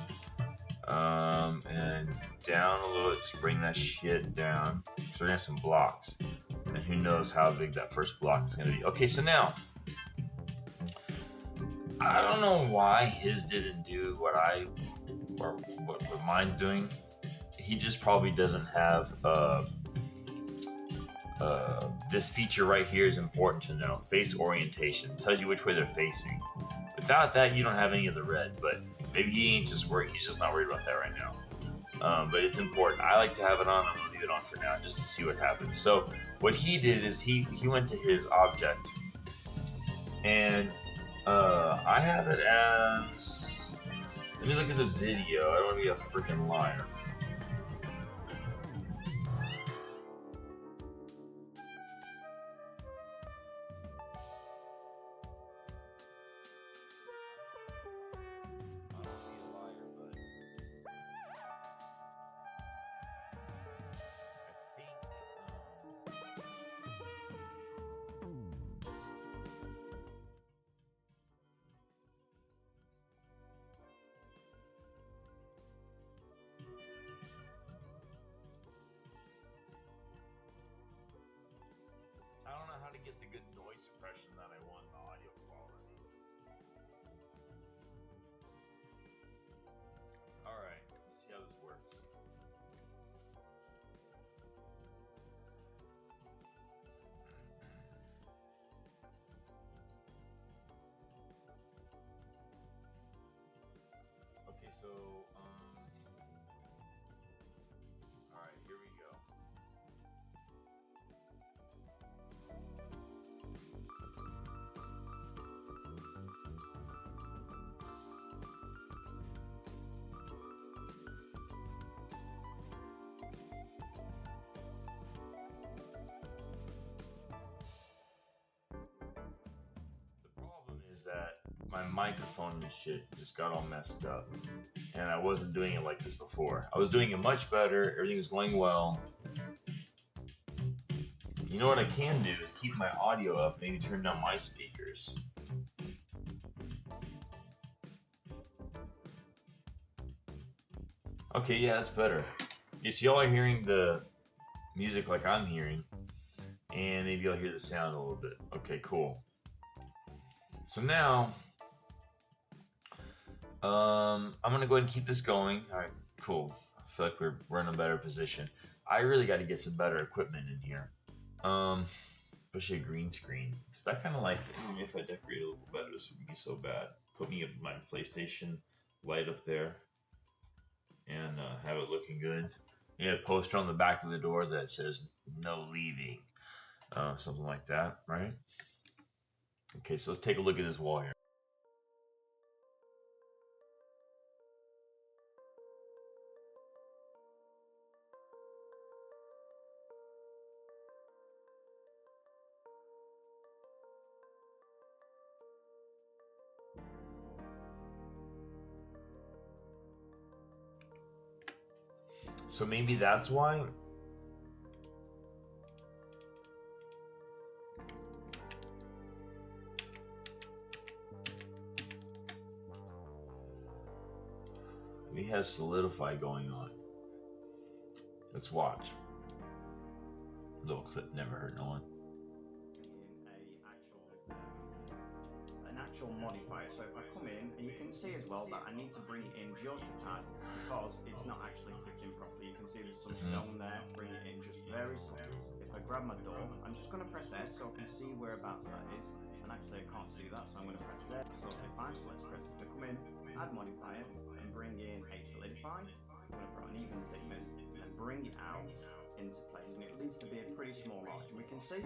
And down a little bit, just bring that shit down. So we're gonna have some blocks. And who knows how big that first block is going to be. Okay, so now, I don't know why his didn't do what mine's doing. He just probably doesn't have, this feature right here is important to know. Face orientation. It tells you which way they're facing. Without that, you don't have any of the red, but maybe he ain't just worried. He's just not worried about that right now. But it's important. I like to have it on. I'm gonna leave it on for now just to see what happens. So what he did is he went to his object and I have it as. Let me look at the video. I don't want to be a freaking liar. I don't know how to get the good noise suppression that I want in the audio quality. Alright, let's see how this works. Okay, so, alright, here we go. Is that my microphone and shit just got all messed up, and I wasn't doing it like this before. I was doing it much better. Everything was going well. You know what I can do is keep my audio up, maybe turn down my speakers. Okay, yeah, that's better. You see, y'all are hearing the music like I'm hearing, and maybe you'll hear the sound a little bit. Okay, cool. So now, I'm gonna go ahead and keep this going. All right, cool. I feel like we're in a better position. I really got to get some better equipment in here, especially a green screen. So I kind of like if I decorate a little better, this wouldn't be so bad. Put me my PlayStation light up there, and have it looking good. Yeah, a poster on the back of the door that says "No leaving," something like that, right? Okay, so let's take a look at this wall here. So maybe that's why. We have solidify going on. Let's watch. Little clip never hurt no one. An actual modifier. So if I come in, and you can see as well that I need to bring it in just a tad because it's not actually fitting properly. You can see there's some stone there. Bring it in just very subtle. If I grab my door, I'm just going to press S so I can see whereabouts that is. And actually I can't see that, so I'm going to press there. Solidify. So let's press it. Come in, add modifier, and bring in a solidify. I'm going to put an even thickness and bring it out into place. And it needs to be a pretty small margin. We can see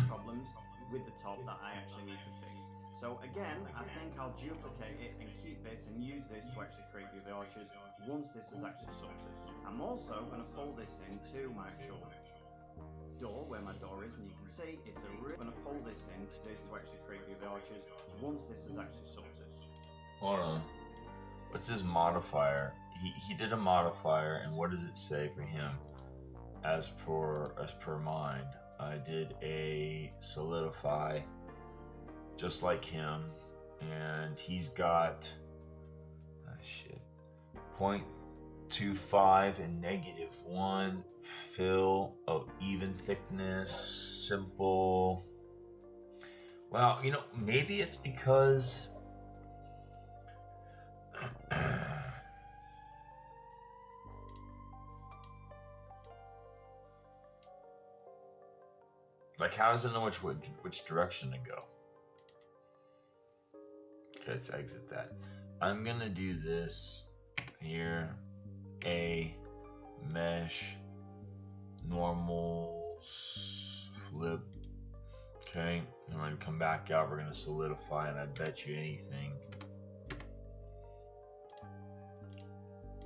problems with the top that I actually need to fix. So again, I think I'll duplicate it and keep this and use this to actually create the arches once this is actually sorted. I'm also going to pull this into my actual door where my door is, and you can see it's a I'm going to pull this in to actually create the arches once this is actually sorted. Hold on. What's his modifier? He did a modifier, and what does it say for him? As per mine, I did a solidify, just like him, and he's got 0.25 and -1 fill. Oh, even thickness, simple. Well, you know, maybe it's because like, how does it know which direction to go? Okay, let's exit that. I'm gonna do this here. A mesh normal flip. Okay, And when we come back out, we're gonna solidify, and I bet you anything.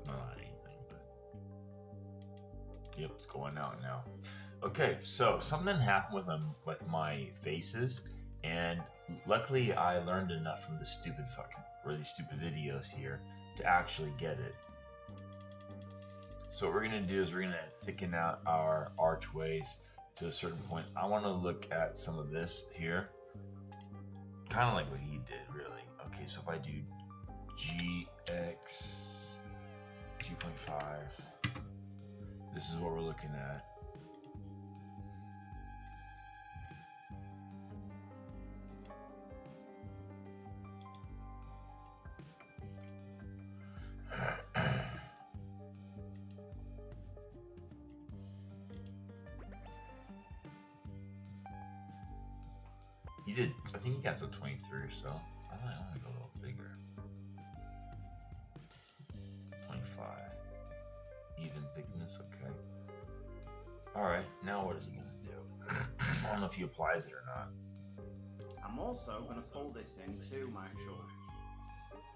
Well, not anything, but yep, it's going out now. Okay, so something happened with my faces, and luckily I learned enough from the really stupid videos here to actually get it. So what we're gonna do is we're gonna thicken out our archways to a certain point. I want to look at some of this here, kind of like what he did, really. Okay, so if I do GX 2.5, this is what we're looking at. He did, I think he got to 23 or so. I might want to go a little bigger. 25. Even thickness, okay. Alright, now what is he going to do? I don't know if he applies it or not. I'm also going to pull this into my actual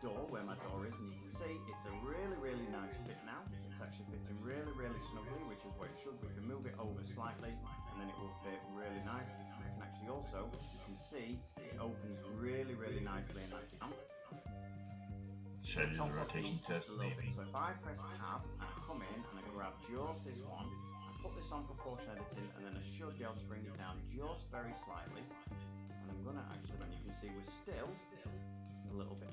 door where my door is, and you can see it's a really nice fit now. It's actually fitting really snugly, which is what it should. We can move it over slightly and then it will fit really nice. I can actually also, you can see it opens really nicely and that's it. Should I do the rotation test maybe? So if I press tab and I come in and I grab just this one, I put this on proportion editing, and then I should be able to bring it down just very slightly. And I'm gonna actually, and you can see we're still a little bit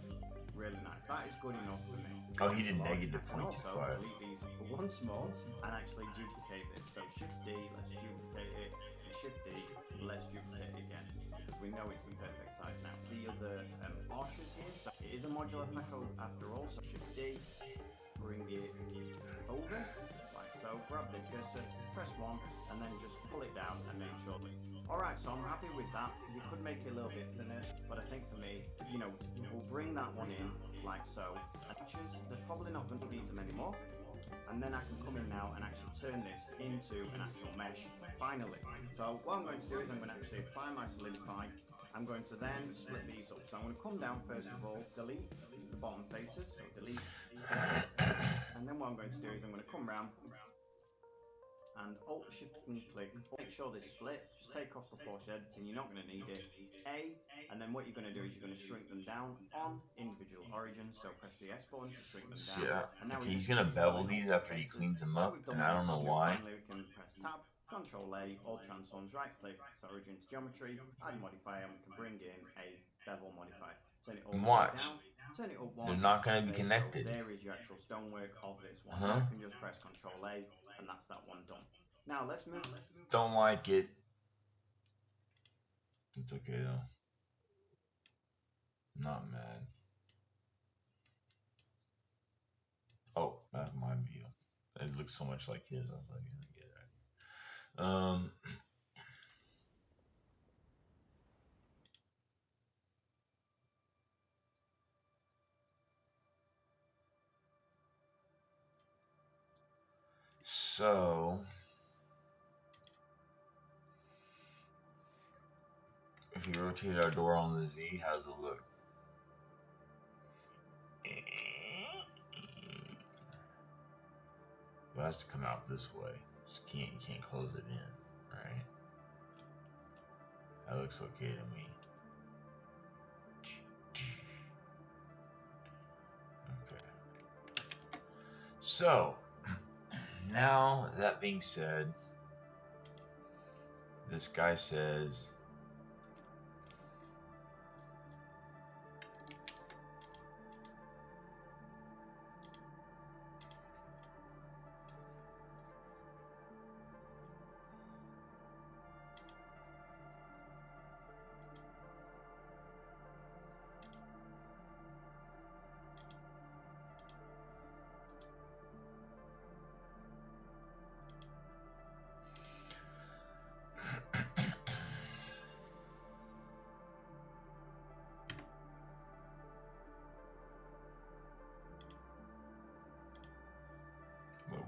really nice. That is good enough for me. Oh, he did negative And also 0.25. delete these once more and actually duplicate this. So Shift D, let's duplicate it. And Shift D, let's duplicate it again. We know it's the perfect size now. The other arches here, so it is a modular pack after all. So Shift D, bring it over, like so. Grab the cursor, press 1, and then just pull it down and make sure. Alright, so I'm happy with that. You could make it a little bit thinner, but I think for me, you know, we'll bring that one in like so. They're probably not going to need them anymore. And then I can come in now and actually turn this into an actual mesh, finally. So what I'm going to do is I'm going to actually apply my solidify. I'm going to then split these up. So I'm going to come down first of all, delete the bottom faces, so delete. And then what I'm going to do is I'm going to come round and Alt Shift and click, make sure they're split, just take off proportion editing, you're not going to need it, A, and then what you're going to do is you're going to shrink them down on individual origins, so press the S button to shrink them down. Yeah, And now okay, he's going to bevel these after he cleans them up, and I don't know why. Finally we can press Tab, Control A, all transforms, right click, so origin to geometry, add modifier, and we can bring in a bevel modifier. Turn it all the way Watch. down, turn it up one. They're not going to be There you go. connected. There is your actual stonework of this one. Uh-huh. You can just press Control A, and that's that one done. Now let's move. Don't like it. It's okay though. Not mad. Oh, that's my view. It looks so much like his. I was like, I get it. So if we rotate our door on the Z, how's it look? It has to come out this way. You can't close it in, right? That looks okay to me. Okay. So now that being said, this guy says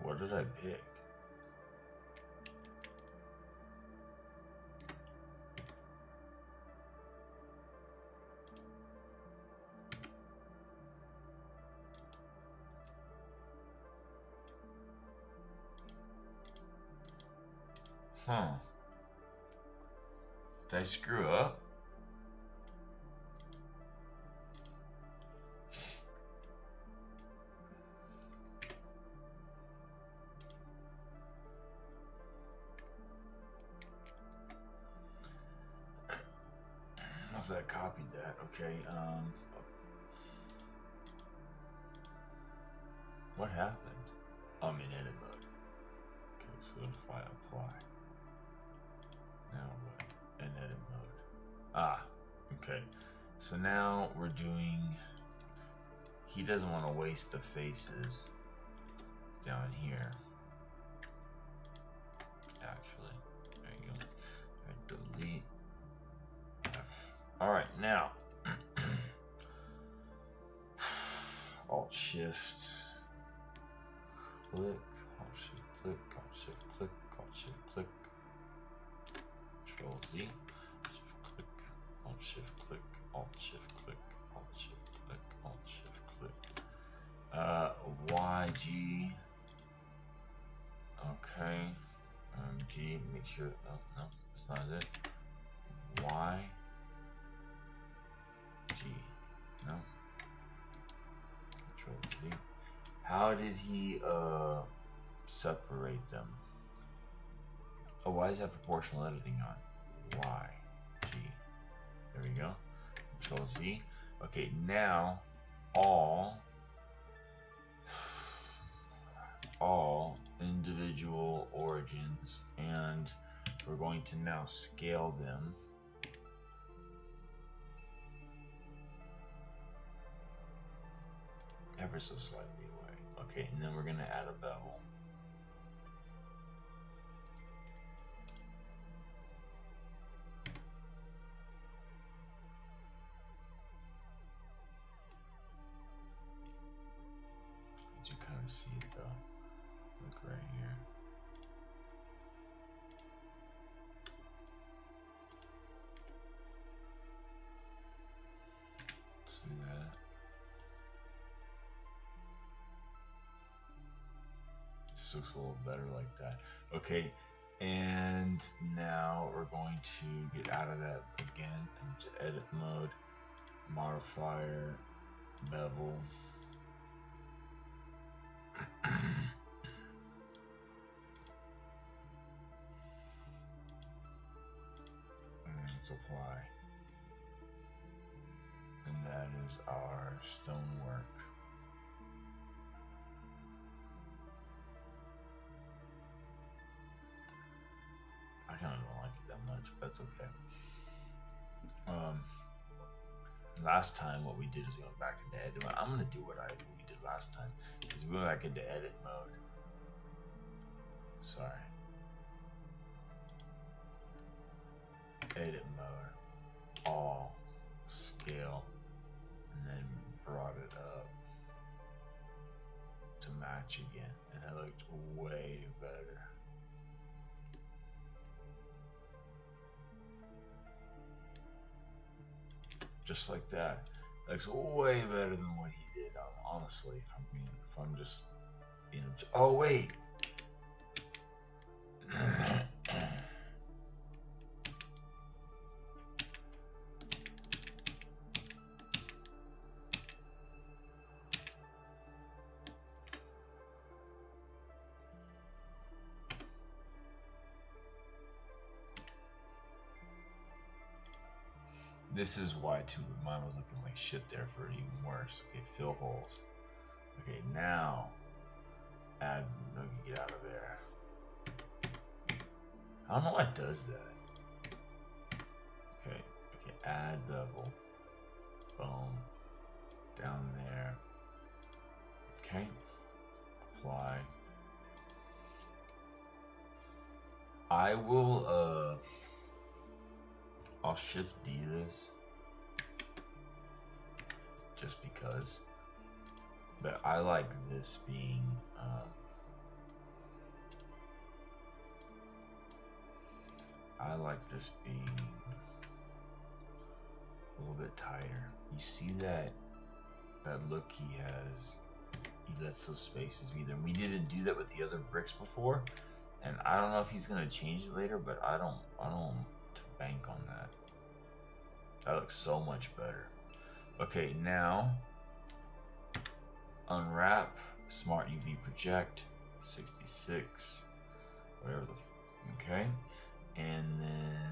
what did I pick? Huh. Did I screw up? If I copied that, okay. What happened? I'm in edit mode. Okay, solidify, apply. Now what? In edit mode. Ah, okay. So now we're doing. He doesn't want to waste the faces down here. Actually, there you go. I delete F. All right, now Alt Shift click, Alt Shift click, Alt Shift click, Alt Shift click, Control Z, Shift click, Alt Shift click, Alt Shift click, Alt Shift click, Alt Shift click. YG. Okay. G. Make sure. Oh no, that's not it. Y. G. No. Control Z. How did he separate them? Oh, why does that proportional editing on? Y. G. There we go. Control Z. Okay, now all individual origins, and we're going to now scale them ever so slightly away. Okay, and then we're going to add a bevel. You kind of see it though. Look right here. See that? Just looks a little better like that. Okay, and now we're going to get out of that again into edit mode, modifier, bevel. Let's apply. And that is our stonework. I kind of don't like it that much, but that's okay. Last time what we did is we went back into edit mode. I'm gonna do what we did last time, because we went back into edit mode. Sorry. Edit mode, all, scale, and then brought it up to match again, and it looked way better. Just like that. It looks way better than what he did, honestly, if I'm just being oh wait. This is why too mine was looking like shit there for even worse. Okay, fill holes. Okay, now add. No, you get out of there. I don't know why it does that. Okay, add bevel. Boom. Down there. Okay. Apply. I will I'll shift D this just because, but I like this being a little bit tighter. You see that look he has? He lets those spaces be there. We didn't do that with the other bricks before, And I don't know if he's gonna change it later, but I don't bank on that. That looks so much better. Okay, now unwrap, smart UV project, 66, whatever the, okay. And then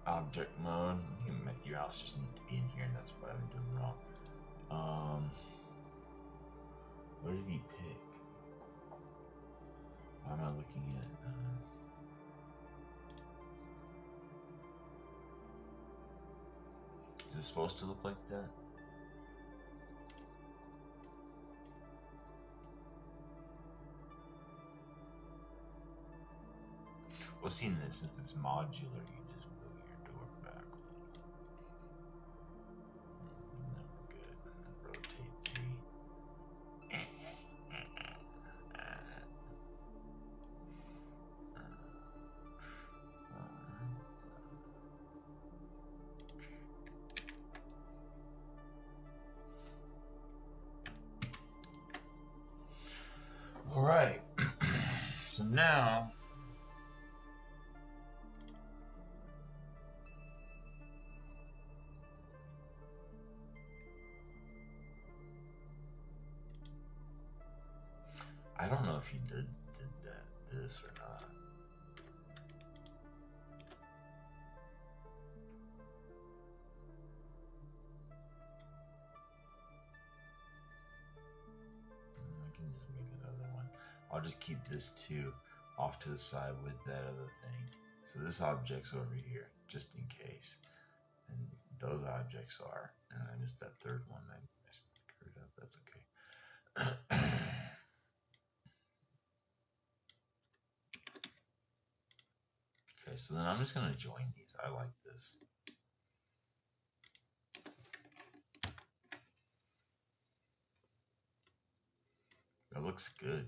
object mode, your house just needs to be in here, and that's what I'm doing wrong. What did he pick? Why am I looking at, is this supposed to look like that? Well, see, since it's modular, you just move your door back. Never good. Rotate Z. All right. So now, I don't know if he did this or not. I can just make another one. I'll just keep this two off to the side with that other thing. So this object's over here, just in case. And those objects are, and I missed that third one. I screwed up. That's okay. Okay, so then I'm just gonna join these. I like this. That looks good.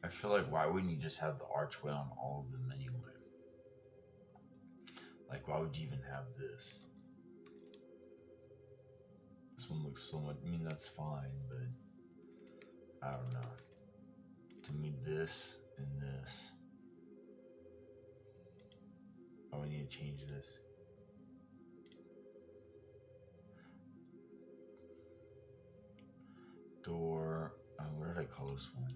I feel like, why wouldn't you just have the archway on all of them anyway? Like, why would you even have this? This one looks so much, I mean, that's fine, but I don't know. To me, this and this. Oh, we need to change this. Door, what did I call this one?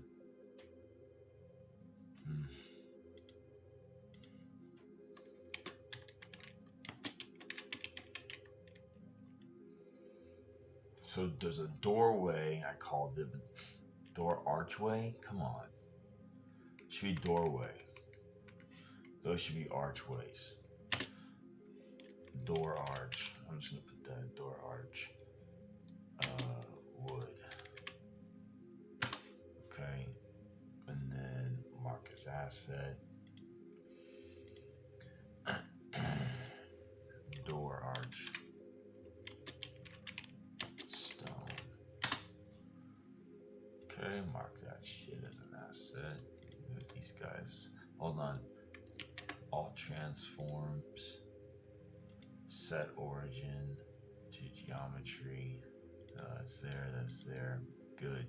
So there's a doorway, I called it door archway. Come on. It should be doorway. Those should be archways. Door arch. I'm just gonna put that door arch. Wood. Okay. And then mark as asset. Door arch. Okay, mark that shit as an asset. Move these guys. Hold on. All transforms. Set origin to geometry. That's there, that's there. Good.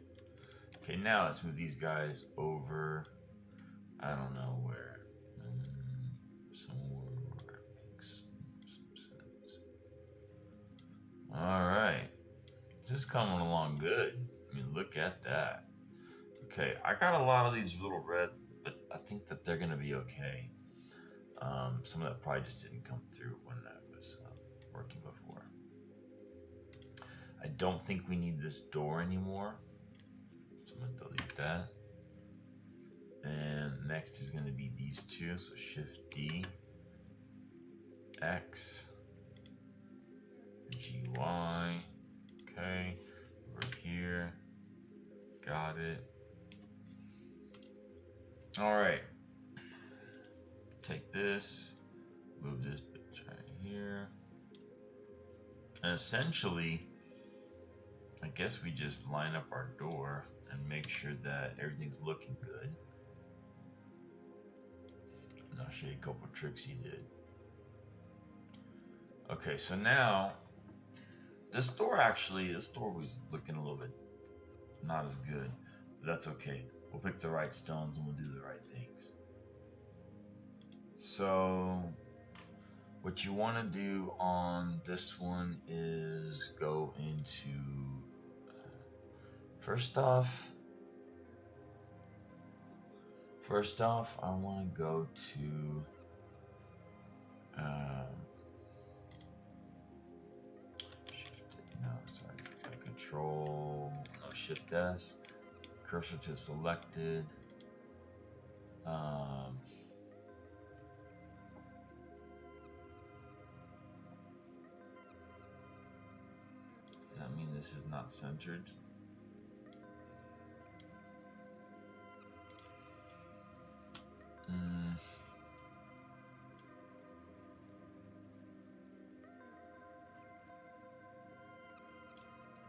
Okay, now let's move these guys over. I don't know where. Somewhere where it makes some sense. Alright. This is coming along good. I mean, look at that. Okay, I got a lot of these little red, but I think that they're gonna be okay. Some of that probably just didn't come through when I was working before. I don't think we need this door anymore, so I'm gonna delete that. And next is gonna be these two, so Shift D, X, GY. Okay, over here. Got it. All right. Take this, move this bitch right here. And essentially, I guess we just line up our door and make sure that everything's looking good. And I'll show you a couple tricks he did. Okay, so now this door was looking a little bit not as good, but that's okay. We'll pick the right stones and we'll do the right things. So what you want to do on this one is go into first off I want to go to Shift S, cursor to selected. Does that mean this is not centered?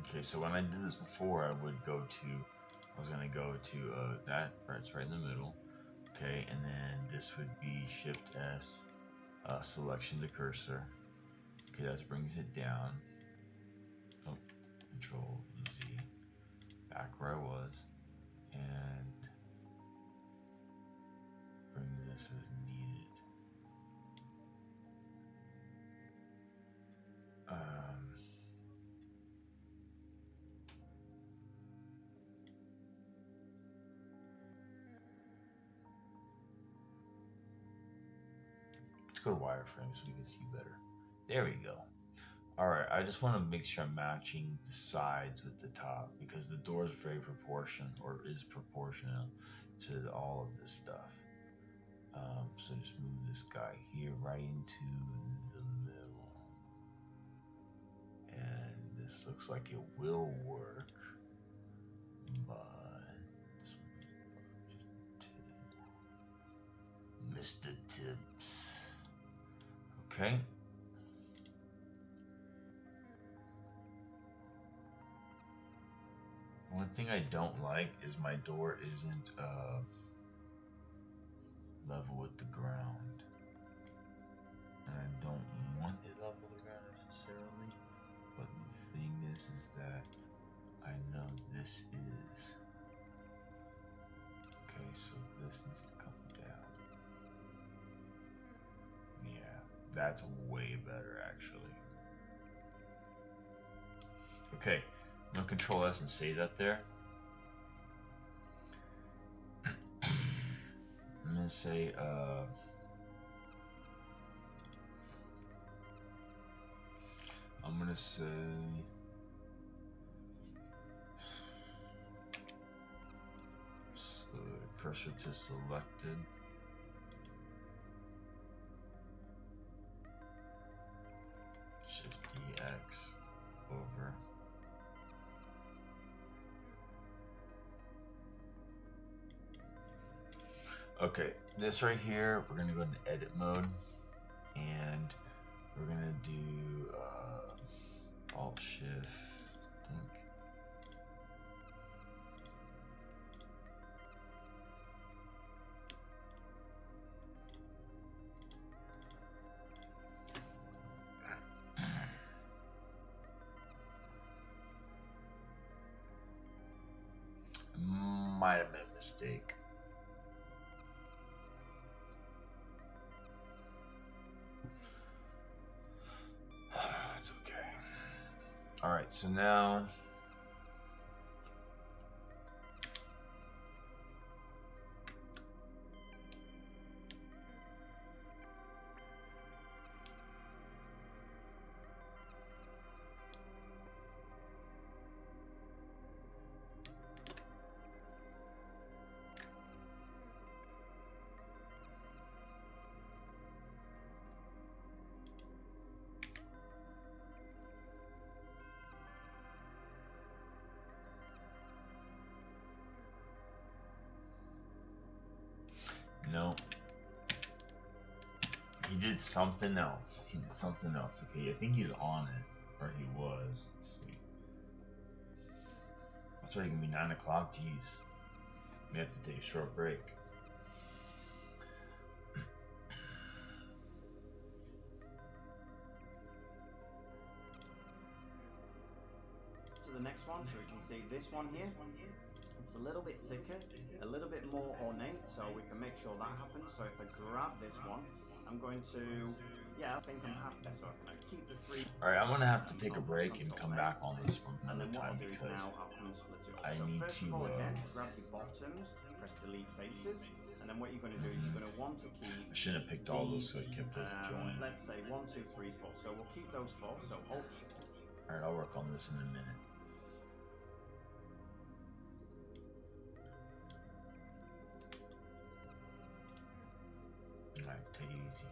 Okay, so when I did this before, I was gonna go to that, it's right in the middle. Okay, and then this would be Shift S, selection to cursor. Okay, that brings it down. Oh, Control Z, back where I was, and bring this as needed. Go to wireframe so we can see better. There we go. All right, I just want to make sure I'm matching the sides with the top because the door is very proportional to all of this stuff. So just move this guy here right into the middle. And this looks like it will work, but Mr. Tips. Okay. One thing I don't like is my door isn't level with the ground. And I don't want it level with the ground necessarily. But the thing is that I know this is. Okay, so this needs to come down. Yeah. That's way better, actually. Okay, I'm gonna Control S and save that there. I'm gonna say, cursor to selected. Shift DX over. Okay, this right here, we're gonna go into edit mode, and we're gonna do Alt Shift, I think. Might have been a mistake. It's okay. All right, so now no. He did something else. Okay, I think he's on it. Or he was. Let's see. It's already gonna be 9 o'clock. Jeez. We have to take a short break. To the next one, so we can see this one here. It's a little bit thicker, a little bit more ornate, so we can make sure that happens. So if I grab this one, I'm going to, yeah, I think I'm happy. So I can keep the 3. All right, I'm gonna have to take a break and come back on this from And another then what time I'll do is because now I'll come and split it up. I So need first to. of all, again, grab your bottoms, press delete faces, and then what you're going to do is you're going to want to keep. I shouldn't have picked all those, so it kept us joined. Let's say 1, 2, 3, 4. So we'll keep those 4. So Alt Shift. All right, I'll work on this in a minute. All right, take it easy.